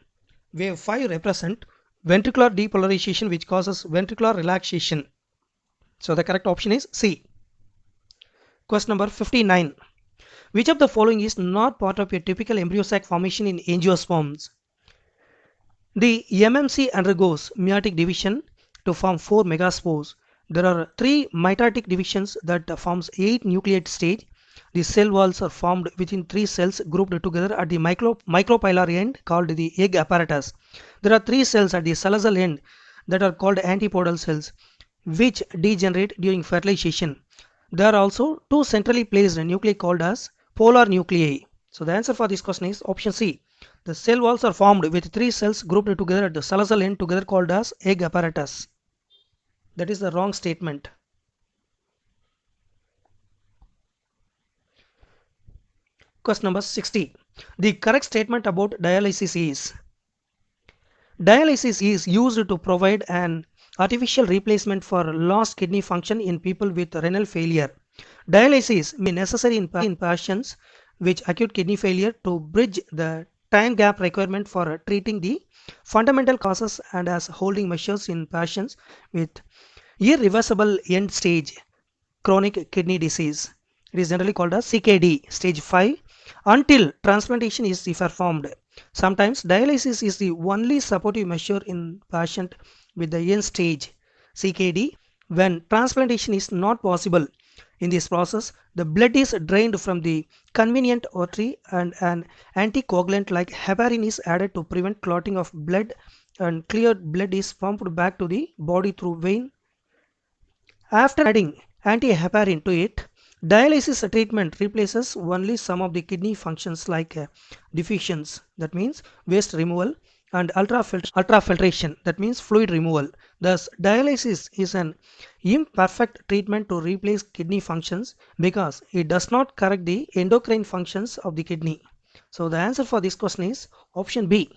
Wave 5 represent ventricular depolarization which causes ventricular relaxation. So the correct option is C. Question number 59. Which of the following is not part of a typical embryo sac formation in angiosperms? The MMC undergoes meiotic division to form 4 megaspores. There are 3 mitotic divisions that forms 8 nucleate stage. The cell walls are formed within 3 cells grouped together at the micropylar end called the egg apparatus. There are 3 cells at the callosal end that are called antipodal cells, which degenerate during fertilization. There are also 2 centrally placed nuclei called as polar nuclei. So the answer for this question is option C. The cell walls are formed with 3 cells grouped together at the callosal end together called as egg apparatus. That is the wrong statement. Question number 60. The correct statement about dialysis is: dialysis is used to provide an artificial replacement for lost kidney function in people with renal failure. Dialysis may be necessary in patients with acute kidney failure to bridge the time gap requirement for treating the fundamental causes and as holding measures in patients with irreversible end stage chronic kidney disease. It is generally called as CKD stage 5 until transplantation is performed. Sometimes dialysis is the only supportive measure in patient with the end stage CKD when transplantation is not possible. In this process, the blood is drained from the convenient artery and an anticoagulant like heparin is added to prevent clotting of blood, and cleared blood is pumped back to the body through vein. After adding antiheparin to it, dialysis treatment replaces only some of the kidney functions like deficiency, that means waste removal, and ultrafiltration, that means fluid removal. Thus, dialysis is an imperfect treatment to replace kidney functions because it does not correct the endocrine functions of the kidney. So, the answer for this question is option B.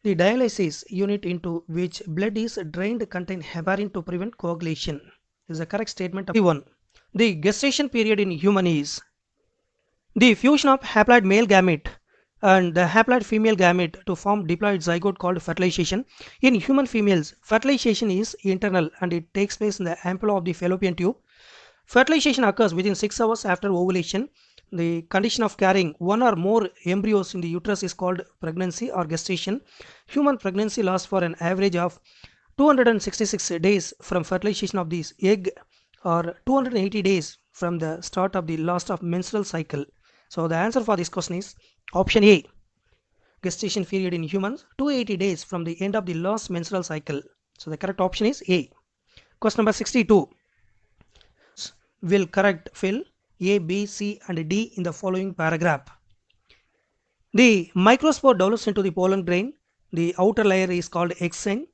The dialysis unit into which blood is drained contain heparin to prevent coagulation. This is a correct statement. 1. The gestation period in human is the fusion of haploid male gamete and the haploid female gamete to form diploid zygote called fertilization. In human females, fertilization is internal and it takes place in the ampulla of the fallopian tube. Fertilization occurs within 6 hours after ovulation. The condition of carrying one or more embryos in the uterus is called pregnancy or gestation. Human pregnancy lasts for an average of 266 days from fertilization of the egg or 280 days from the start of the last of menstrual cycle. So the answer for this question is option A. Gestation period in humans 280 days from the end of the last menstrual cycle. So the correct option is A. Question number 62. Will correct fill A, B, C and D in the following paragraph. The microspore develops into the pollen grain. The outer layer is called exine.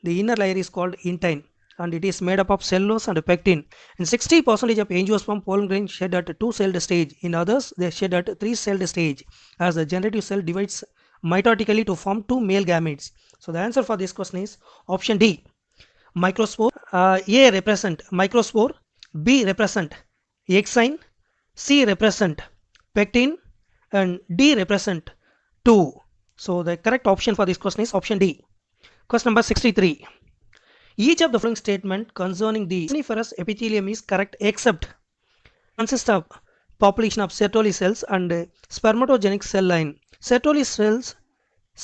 The inner layer is called intine and it is made up of cellulose and pectin. In 60% of angiosperm pollen grain shed at 2-celled stage. In others, they shed at 3-celled stage as the generative cell divides mitotically to form 2 male gametes. So the answer for this question is option D. Microspore. A represent microspore, B represent exine, C represent pectin and D represent 2. So the correct option for this question is option D. Question number 63. Each of the following statement concerning the seminiferous epithelium is correct except consists of population of Sertoli cells and spermatogenic cell line. Sertoli cells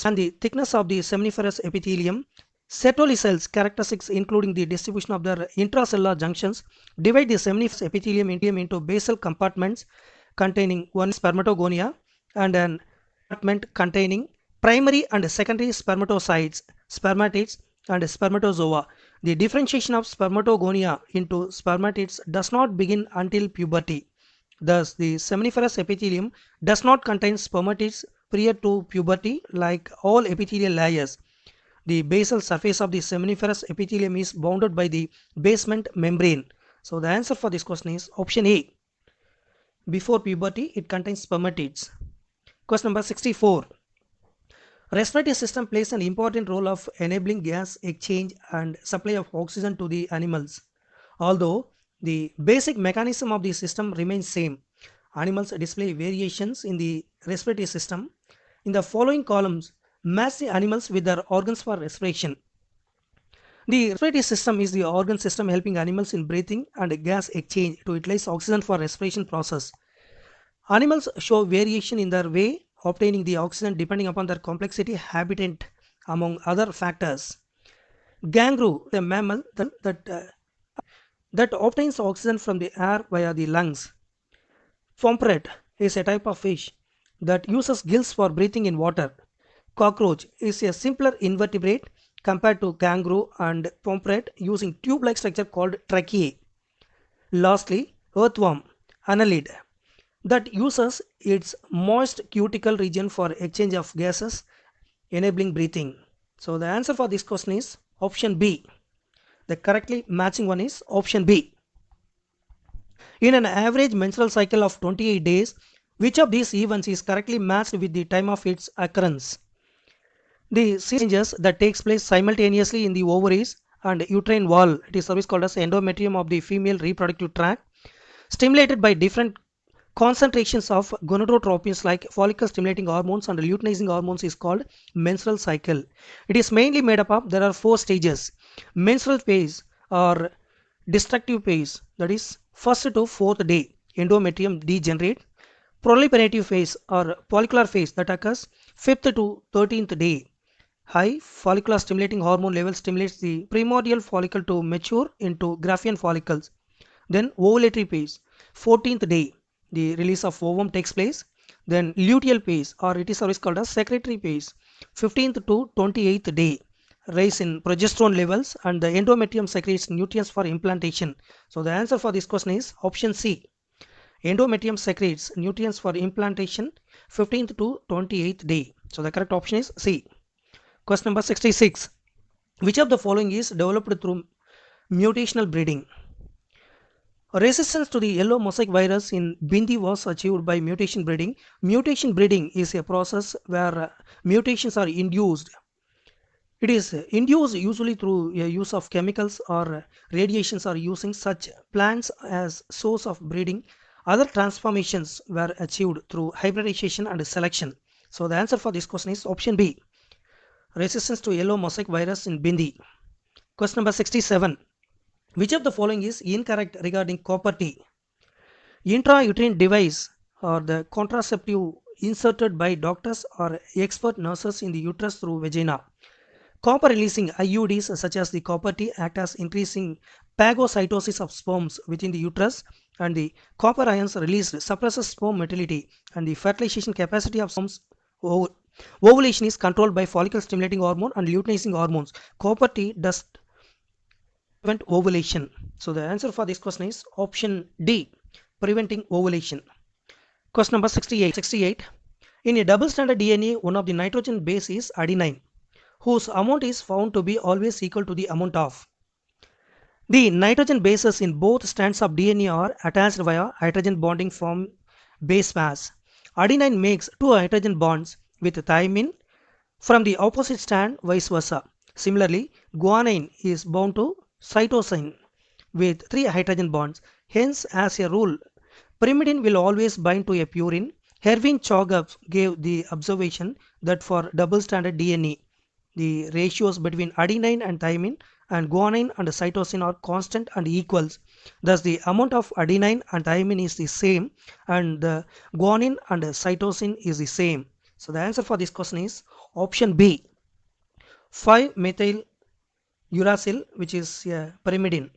and the thickness of the seminiferous epithelium. Sertoli cells characteristics including the distribution of their intracellular junctions divide the seminiferous epithelium into basal compartments containing one spermatogonia and an compartment containing primary and secondary spermatocytes, spermatids and spermatozoa. The differentiation of spermatogonia into spermatids does not begin until puberty. Thus, the seminiferous epithelium does not contain spermatids prior to puberty like all epithelial layers. The basal surface of the seminiferous epithelium is bounded by the basement membrane. So the answer for this question is option A. Before puberty, it contains spermatids. Question number 64. Respiratory system plays an important role of enabling gas exchange and supply of oxygen to the animals. Although the basic mechanism of the system remains same, animals display variations in the respiratory system. In the following columns, match the animals with their organs for respiration. The respiratory system is the organ system helping animals in breathing and gas exchange to utilize oxygen for respiration process. Animals show variation in their way obtaining the oxygen depending upon their complexity, habitat, among other factors. Kangaroo, the mammal that obtains oxygen from the air via the lungs. Pomfret is a type of fish that uses gills for breathing in water. Cockroach is a simpler invertebrate compared to kangaroo and pomfret using tube-like structure called tracheae. Lastly, earthworm, annelid, that uses its moist cuticle region for exchange of gases enabling breathing. So the answer for this question is option B. The correctly matching one is option B. In an average menstrual cycle of 28 days, which of these events is correctly matched with the time of its occurrence? The changes that takes place simultaneously in the ovaries and uterine wall, it is service called as endometrium of the female reproductive tract, stimulated by different concentrations of gonadotropins like follicle stimulating hormones and luteinizing hormones, is called menstrual cycle. It is mainly made up of, there are four stages: menstrual phase or destructive phase, that is first to fourth day, endometrium degenerate; proliferative phase or follicular phase, that occurs 5th to 13th day. High follicular stimulating hormone level stimulates the primordial follicle to mature into Graafian follicles. Then ovulatory phase, 14th day, the release of ovum takes place. Then luteal phase, or it is always called as secretory phase, 15th to 28th day, rise in progesterone levels, and the endometrium secretes nutrients for implantation. So the answer for this question is option C. Endometrium secretes nutrients for implantation 15th to 28th day. So the correct option is C. Question number 66. Which of the following is developed through mutational breeding? Resistance to the yellow mosaic virus in Bindi was achieved by mutation breeding. Mutation breeding is a process where mutations are induced. It is induced usually through a use of chemicals or radiations, or using such plants as source of breeding. Other transformations were achieved through hybridization and selection. So the answer for this question is option B. Resistance to yellow mosaic virus in Bindi. Question number 67. Which of the following is incorrect regarding copper T? Intrauterine device or the contraceptive inserted by doctors or expert nurses in the uterus through vagina. Copper releasing IUDs such as the copper T act as increasing phagocytosis of sperms within the uterus, and the copper ions released suppresses sperm motility, and the fertilization capacity of sperms. Ovulation is controlled by follicle stimulating hormone and luteinizing hormones. Copper T does prevent ovulation. So the answer for this question is option D, preventing ovulation. Question number 68. In a double stranded DNA, one of the nitrogen base is adenine, whose amount is found to be always equal to the amount of. The nitrogen bases in both strands of DNA are attached via hydrogen bonding from base pairs. Adenine makes two hydrogen bonds with thymine from the opposite strand, vice versa. Similarly, guanine is bound to cytosine with three hydrogen bonds. Hence, as a rule, pyrimidine will always bind to a purine. Erwin Chogup gave the observation that for double-stranded DNA, the ratios between adenine and thymine and guanine and cytosine are constant and equals. Thus, the amount of adenine and thymine is the same, and the guanine and cytosine is the same. So the answer for this question is option B, 5-methyl uracil, which is pyrimidine.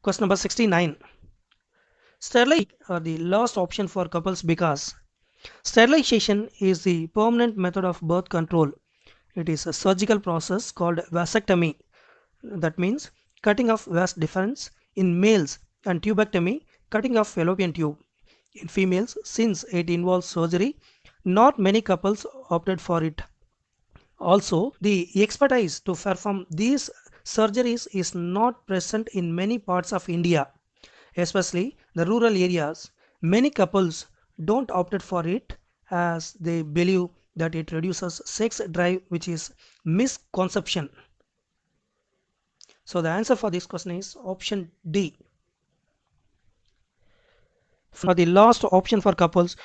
Question number 69. Sterilization are the last option for couples because sterilization is the permanent method of birth control. It is a surgical process called vasectomy, that means cutting off vas deferens in males, and tubectomy, cutting off fallopian tube in females. Since it involves surgery, not many couples opted for it. Also, the expertise to perform these surgeries is not present in many parts of India, especially the rural areas. Many couples don't opt for it as they believe that it reduces sex drive, which is misconception. So the answer for this question is option D. For the last option for couples,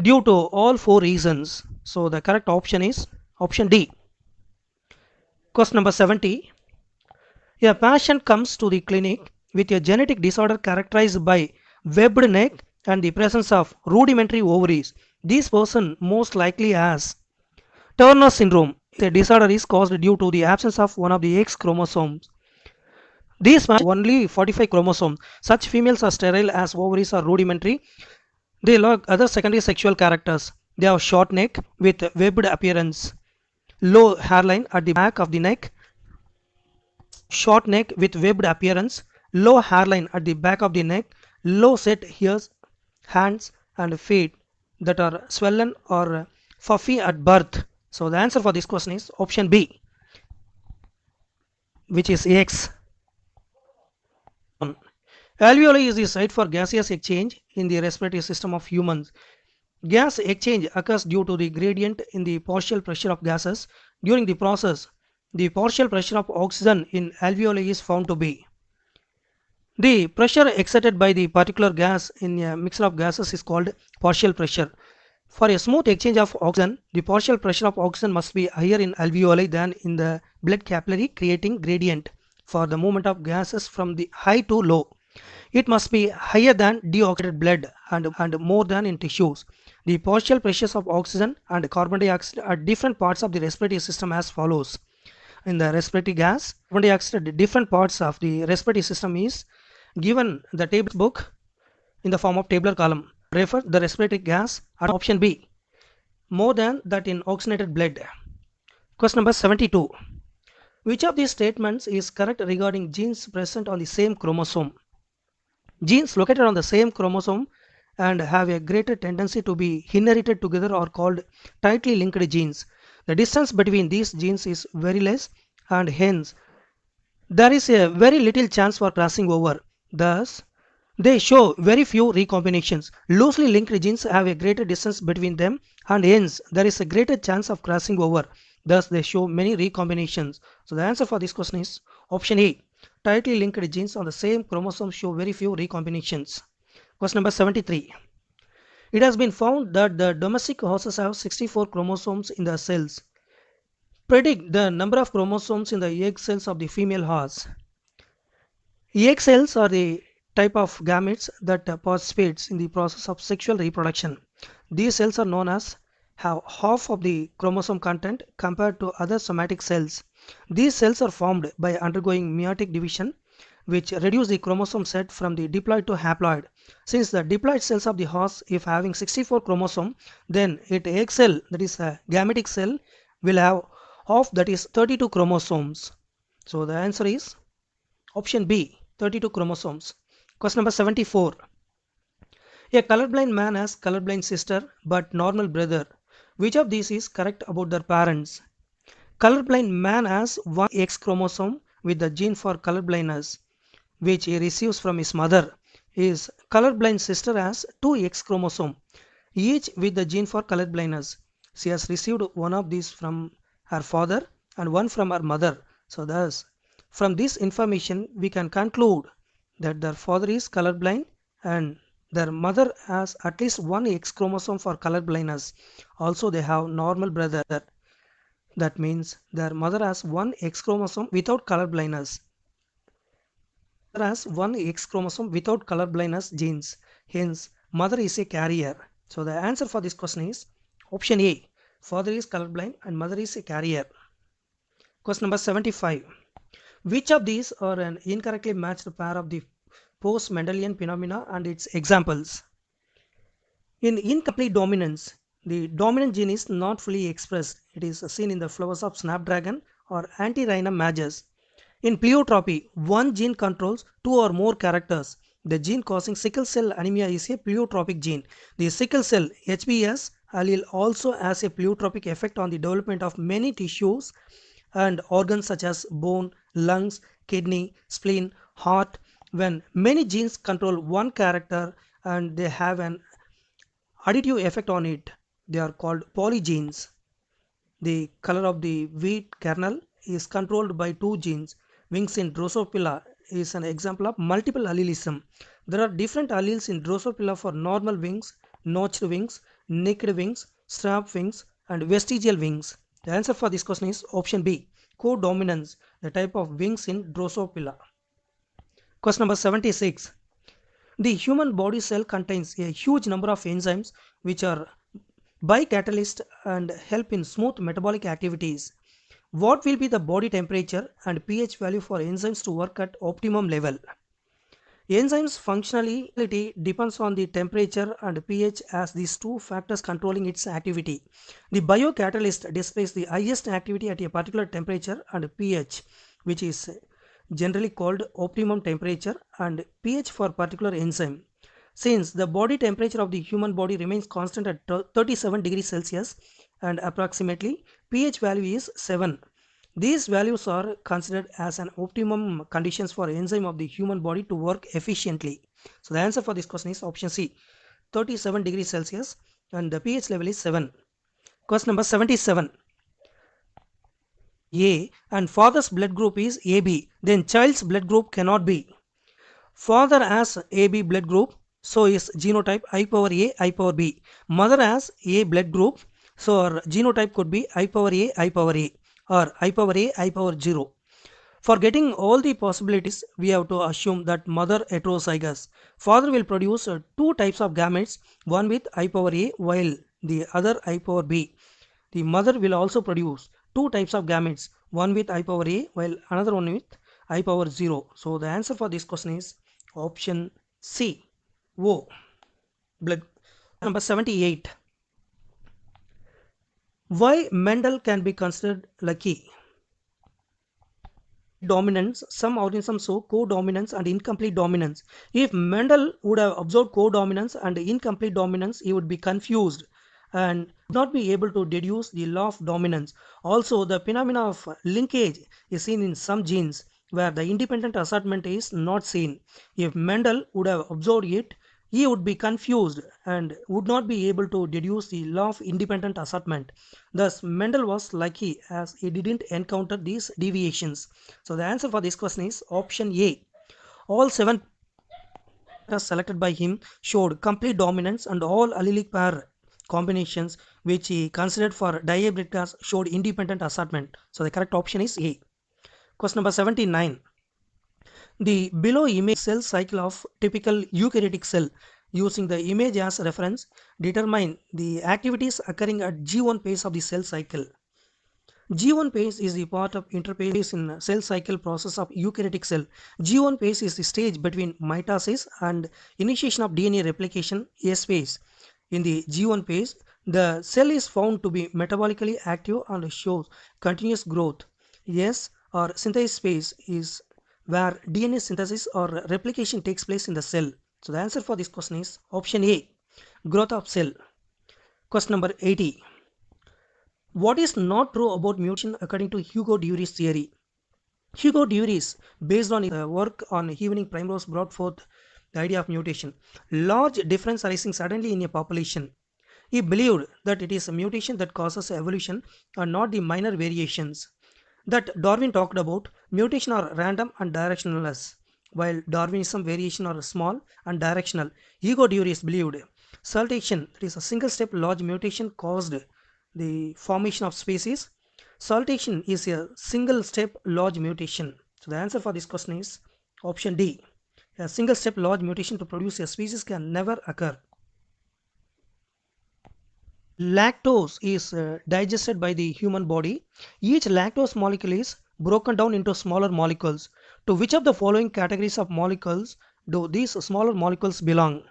due to all four reasons, so the correct option is option D. Question number 70. A patient comes to the clinic with a genetic disorder characterized by webbed neck and the presence of rudimentary ovaries. This person most likely has Turner syndrome. The disorder is caused due to the absence of one of the X chromosomes. These match only 45 chromosomes. Such females are sterile as ovaries are rudimentary. They lack other secondary sexual characters. They have short neck with webbed appearance, low hairline at the back of the neck, short neck with webbed appearance, low hairline at the back of the neck, low set ears, hands and feet that are swollen or puffy at birth. So the answer for this question is option B, which is X. Alveoli is the site for gaseous exchange in the respiratory system of humans. Gas exchange occurs due to the gradient in the partial pressure of gases. During the process, the partial pressure of oxygen in alveoli is found to be. The pressure exerted by the particular gas in a mixture of gases is called partial pressure. For a smooth exchange of oxygen, the partial pressure of oxygen must be higher in alveoli than in the blood capillary, creating gradient for the movement of gases from the high to low. It must be higher than deoxygenated blood and more than in tissues. The partial pressures of oxygen and carbon dioxide at different parts of the respiratory system as follows. In the respiratory gas, carbon dioxide at different parts of the respiratory system is given the table book in the form of tabular column. Refer the respiratory gas at option B, more than that in oxygenated blood. Question number 72. Which of these statements is correct regarding genes present on the same chromosome? Genes located on the same chromosome and have a greater tendency to be inherited together are called tightly linked genes. The distance between these genes is very less and hence there is a very little chance for crossing over. Thus, they show very few recombinations. Loosely linked genes have a greater distance between them and hence there is a greater chance of crossing over. Thus, they show many recombinations. So, the answer for this question is option A. Tightly linked genes on the same chromosome show very few recombinations. Question number 73. It has been found that the domestic horses have 64 chromosomes in their cells. Predict the number of chromosomes in the egg cells of the female horse. Egg cells are the type of gametes that participates in the process of sexual reproduction. These cells are known as have half of the chromosome content compared to other somatic cells. These cells are formed by undergoing meiotic division, which reduce the chromosome set from the diploid to haploid. Since the diploid cells of the horse, if having 64 chromosome, then its egg cell, that is a gametic cell, will have half, that is 32 chromosomes. So the answer is option B, 32 chromosomes. Question number 74. A colorblind man has colorblind sister but normal brother. Which of these is correct about their parents? Colorblind man has one X chromosome with the gene for colorblindness, which he receives from his mother. His colorblind sister has two X chromosome, each with the gene for colorblindness. She has received one of these from her father and one from her mother. So thus, from this information, we can conclude that their father is colorblind and their mother has at least one X chromosome for colorblindness. Also, they have normal brother. That means their mother has one X chromosome without colorblindness. Mother has one X chromosome without colorblindness genes. Hence, mother is a carrier. So the answer for this question is option A. Father is colorblind and mother is a carrier. Question number 75. Which of these are an incorrectly matched pair of the post-Mendelian phenomena and its examples? In incomplete dominance, the dominant gene is not fully expressed. It is seen in the flowers of snapdragon or Antirrhinum majus. In pleiotropy, one gene controls two or more characters. The gene causing sickle cell anemia is a pleiotropic gene. The sickle cell HBS allele also has a pleiotropic effect on the development of many tissues and organs such as bone, lungs, kidney, spleen, heart. When many genes control one character and they have an additive effect on it, they are called polygenes. The color of the wheat kernel is controlled by two genes. Wings in Drosophila is an example of multiple allelism. There are different alleles in Drosophila for normal wings, notched wings, naked wings, strap wings, and vestigial wings. The answer for this question is option B, codominance, the type of wings in Drosophila. Question number 76. The human body cell contains a huge number of enzymes which are bicatalysts and help in smooth metabolic activities. What will be the body temperature and pH value for enzymes to work at optimum level? Enzymes functionality depends on the temperature and pH as these two factors controlling its activity. The biocatalyst displays the highest activity at a particular temperature and pH, which is generally called optimum temperature and pH for particular enzyme. Since the body temperature of the human body remains constant at 37 degrees Celsius and approximately pH value is 7, These values are considered as an optimum conditions for enzyme of the human body to work efficiently. So the answer for this question is option C, 37 degrees Celsius, and the pH level is 7. Question number 77. A and father's blood group is AB, then child's blood group cannot be. Father has AB blood group, so is genotype I power A, I power B. Mother has A blood group, so her genotype could be I power A, I power A, or I power A, I power 0. For getting all the possibilities, we have to assume that mother heterozygous. Father will produce two types of gametes, one with I power A while the other I power B. The mother will also produce two types of gametes, one with I power A while another one with I power 0. So the answer for this question is option C. O. Blood. Number 78. Why Mendel can be considered lucky? Dominance, some organisms show co-dominance and incomplete dominance. If Mendel would have observed co-dominance and incomplete dominance, he would be confused and not be able to deduce the law of dominance. Also, the phenomena of linkage is seen in some genes where the independent assortment is not seen. If Mendel would have observed it, he would be confused and would not be able to deduce the law of independent assortment. Thus, Mendel was lucky as he didn't encounter these deviations. So, the answer for this question is option A. All seven pairs selected by him showed complete dominance, and all allelic pair combinations which he considered for diabetes showed independent assortment. So, the correct option is A. Question number 79. The below image cell cycle of typical eukaryotic cell, using the image as reference, determine the activities occurring at G1 phase of the cell cycle. G1 phase is the part of interphase in cell cycle process of eukaryotic cell. G1 phase is the stage between mitosis and initiation of DNA replication, S phase. In the G1 phase, the cell is found to be metabolically active and shows continuous growth. S or synthesis phase is where DNA synthesis or replication takes place in the cell. So the answer for this question is option A, growth of cell. Question number 80. What is not true about mutation according to Hugo Duris theory? Hugo Duris, based on his work on evening primrose, brought forth the idea of mutation. Large difference arising suddenly in a population. He believed that it is a mutation that causes evolution and not the minor variations that Darwin talked about. Mutation are random and directionless, while Darwinism variation are small and directional. Hugo Duris believed saltation, that is a single step large mutation, caused the formation of species. Saltation is a single step large mutation. So the answer for this question is option D. A single step large mutation to produce a species can never occur. Lactose is digested by the human body. Each lactose molecule is broken down into smaller molecules. To which of the following categories of molecules do these smaller molecules belong?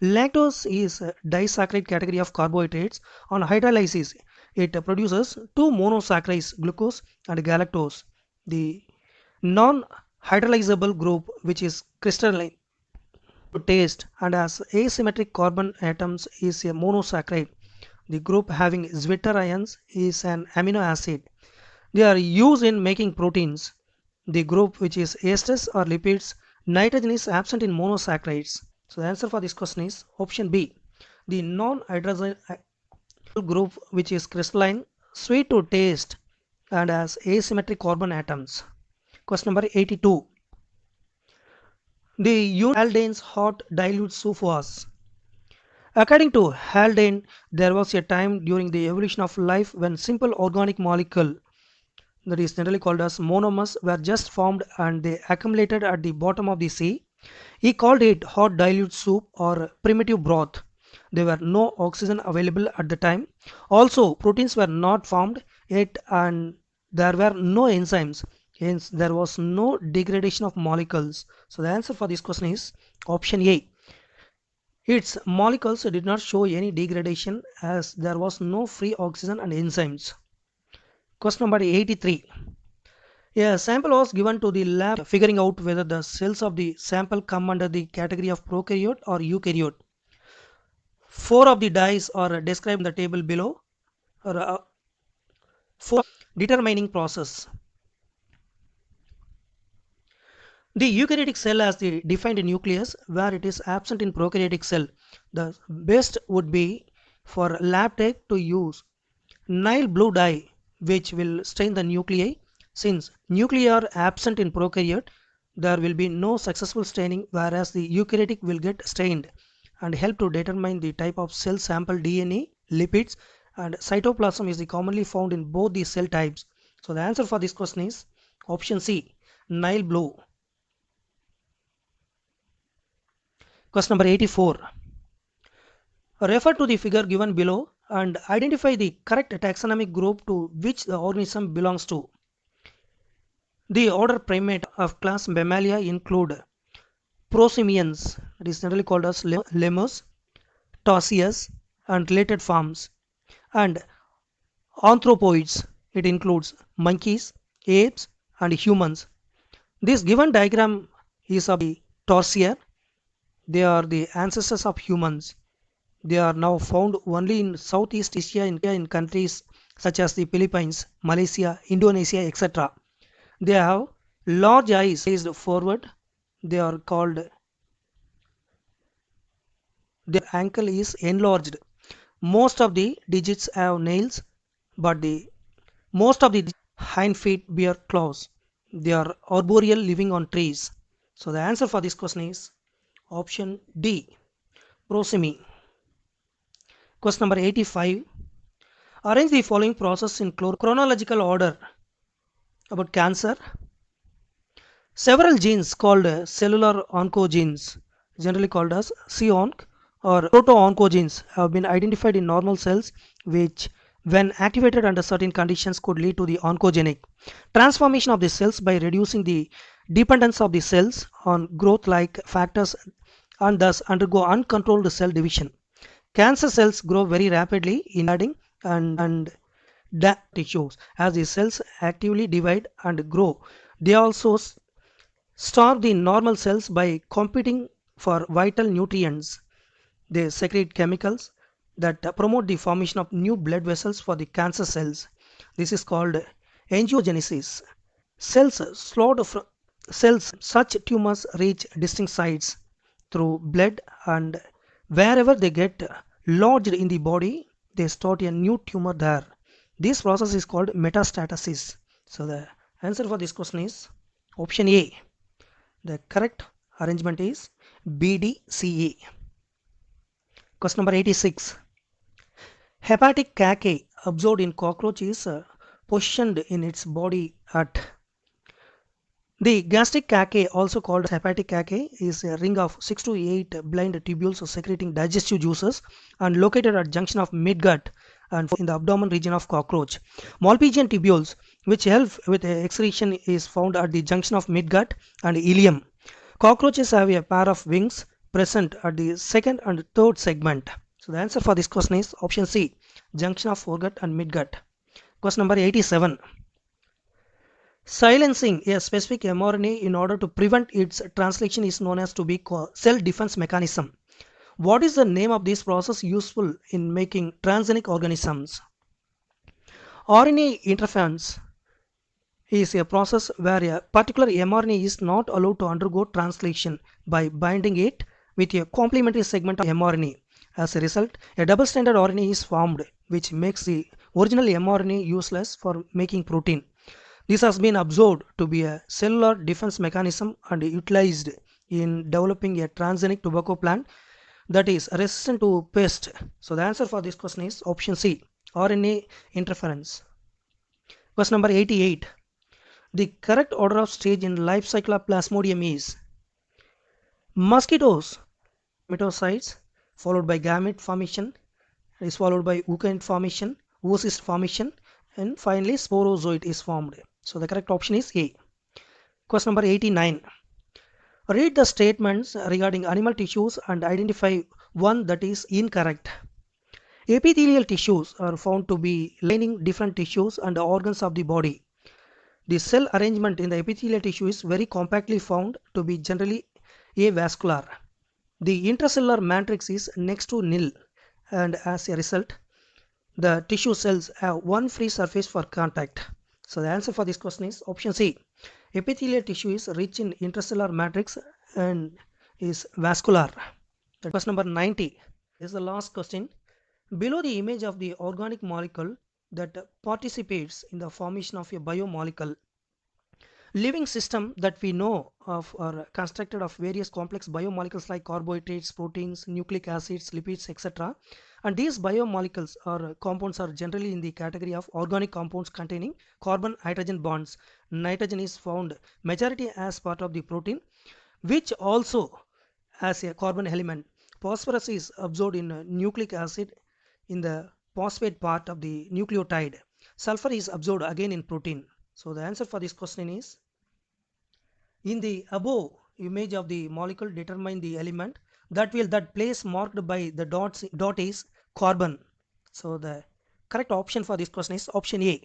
Lactose is a disaccharide category of carbohydrates. On hydrolysis, it produces two monosaccharides, glucose and galactose. The non-hydrolyzable group, which is crystalline to taste and has asymmetric carbon atoms, is a monosaccharide. The group having zwitter ions is an amino acid. They are used in making proteins. The group which is esters or lipids, nitrogen is absent in monosaccharides. So the answer for this question is option B. The non-hydrolyzable group which is crystalline, sweet to taste and has asymmetric carbon atoms. Question number 82. The unit Haldane's hot dilute soup was. According to Haldane, there was a time during the evolution of life when simple organic molecule, that is generally called as monomers, were just formed and they accumulated at the bottom of the sea. He called it hot dilute soup or primitive broth. There were no oxygen available at the time. Also, proteins were not formed yet and there were no enzymes. Hence, there was no degradation of molecules. So, the answer for this question is option A. Its molecules did not show any degradation as there was no free oxygen and enzymes. Question number 83. A sample was given to the lab figuring out whether the cells of the sample come under the category of prokaryote or eukaryote. Four of the dyes are described in the table below. Four. Determining process. The eukaryotic cell has the defined nucleus where it is absent in prokaryotic cell. The best would be for lab tech to use Nile blue dye which will stain the nuclei. Since nuclei are absent in prokaryote, there will be no successful staining, whereas the eukaryotic will get stained and help to determine the type of cell sample DNA, lipids, and cytoplasm is commonly found in both the cell types. So the answer for this question is option C, Nile blue. Question number 84. Refer to the figure given below and identify the correct taxonomic group to which the organism belongs to. The order primate of class Mammalia include prosimians, it is generally called as lemurs, tarsiers, and related forms, and anthropoids, it includes monkeys, apes, and humans. This given diagram is of the tarsier. They are the ancestors of humans. They are now found only in Southeast Asia in countries such as the Philippines, Malaysia, Indonesia, etc. They have large eyes raised forward. They are called, their ankle is enlarged. Most of the digits have nails, but the most of the hind feet bear claws. They are arboreal, living on trees. So the answer for this question is option D, prosimy. Question number 85. Arrange the following process in chronological order. About cancer, several genes called cellular oncogenes, generally called as c-onc or proto-oncogenes, have been identified in normal cells which, when activated under certain conditions, could lead to the oncogenic transformation of the cells by reducing the dependence of the cells on growth-like factors and thus undergo uncontrolled cell division. Cancer cells grow very rapidly in adding and tissues. As the cells actively divide and grow, they also starve the normal cells by competing for vital nutrients. They secrete chemicals that promote the formation of new blood vessels for the cancer cells. This is called angiogenesis. Cells, such tumors reach distinct sites through blood, and wherever they get lodged in the body, they start a new tumor there. This process is called metastasis. So the answer for this question is option A. The correct arrangement is BDCA. Question number 86. Hepatic cacae absorbed in cockroach is positioned in its body at. The gastric cacae, also called hepatic cacae, is a ring of 6 to 8 blind tubules secreting digestive juices and located at junction of midgut and in the abdomen region of cockroach. Malpighian tubules, which help with excretion, is found at the junction of midgut and ileum. Cockroaches have a pair of wings present at the second and third segment. So the answer for this question is option C, junction of foregut and midgut. Question number 87. Silencing a specific mRNA in order to prevent its translation is known as to be cell defense mechanism. What is the name of this process useful in making transgenic organisms? RNA interference is a process where a particular mRNA is not allowed to undergo translation by binding it with a complementary segment of mRNA. As a result, a double-stranded RNA is formed, which makes the original mRNA useless for making protein. This has been observed to be a cellular defense mechanism and utilized in developing a transgenic tobacco plant that is resistant to pest. So the answer for this question is option C, RNA interference. Question number 88. The correct order of stage in life cycle of Plasmodium is mosquitoes, gametocytes, followed by gamete formation, is followed by oocyte formation, oocyst formation, and finally sporozoite is formed. So the correct option is A. Question number 89. Read the statements regarding animal tissues and identify one that is incorrect. Epithelial tissues are found to be lining different tissues and organs of the body. The cell arrangement in the epithelial tissue is very compactly found to be generally avascular. The intracellular matrix is next to nil, and as a result, the tissue cells have one free surface for contact. So the answer for this question is option C. Epithelial tissue is rich in interstellar matrix and is vascular. Question number 90 is the last question. Below the image of the organic molecule that participates in the formation of a biomolecule, living system that we know of are constructed of various complex biomolecules like carbohydrates, proteins, nucleic acids, lipids, etc. And these biomolecules or compounds are generally in the category of organic compounds containing carbon hydrogen bonds. Nitrogen is found majority as part of the protein, which also has a carbon element. Phosphorus is absorbed in nucleic acid in the phosphate part of the nucleotide. Sulfur is absorbed again in protein. So the answer for this question is, in the above image of the molecule, determine the element that place marked by the dot is carbon. So the correct option for this question is option A.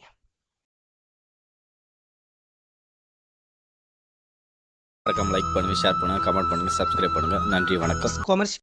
மறக்காம like பண்ணுங்க, share பண்ணுங்க, comment பண்ணுங்க, subscribe பண்ணுங்க. நன்றி, வணக்கம். Commercial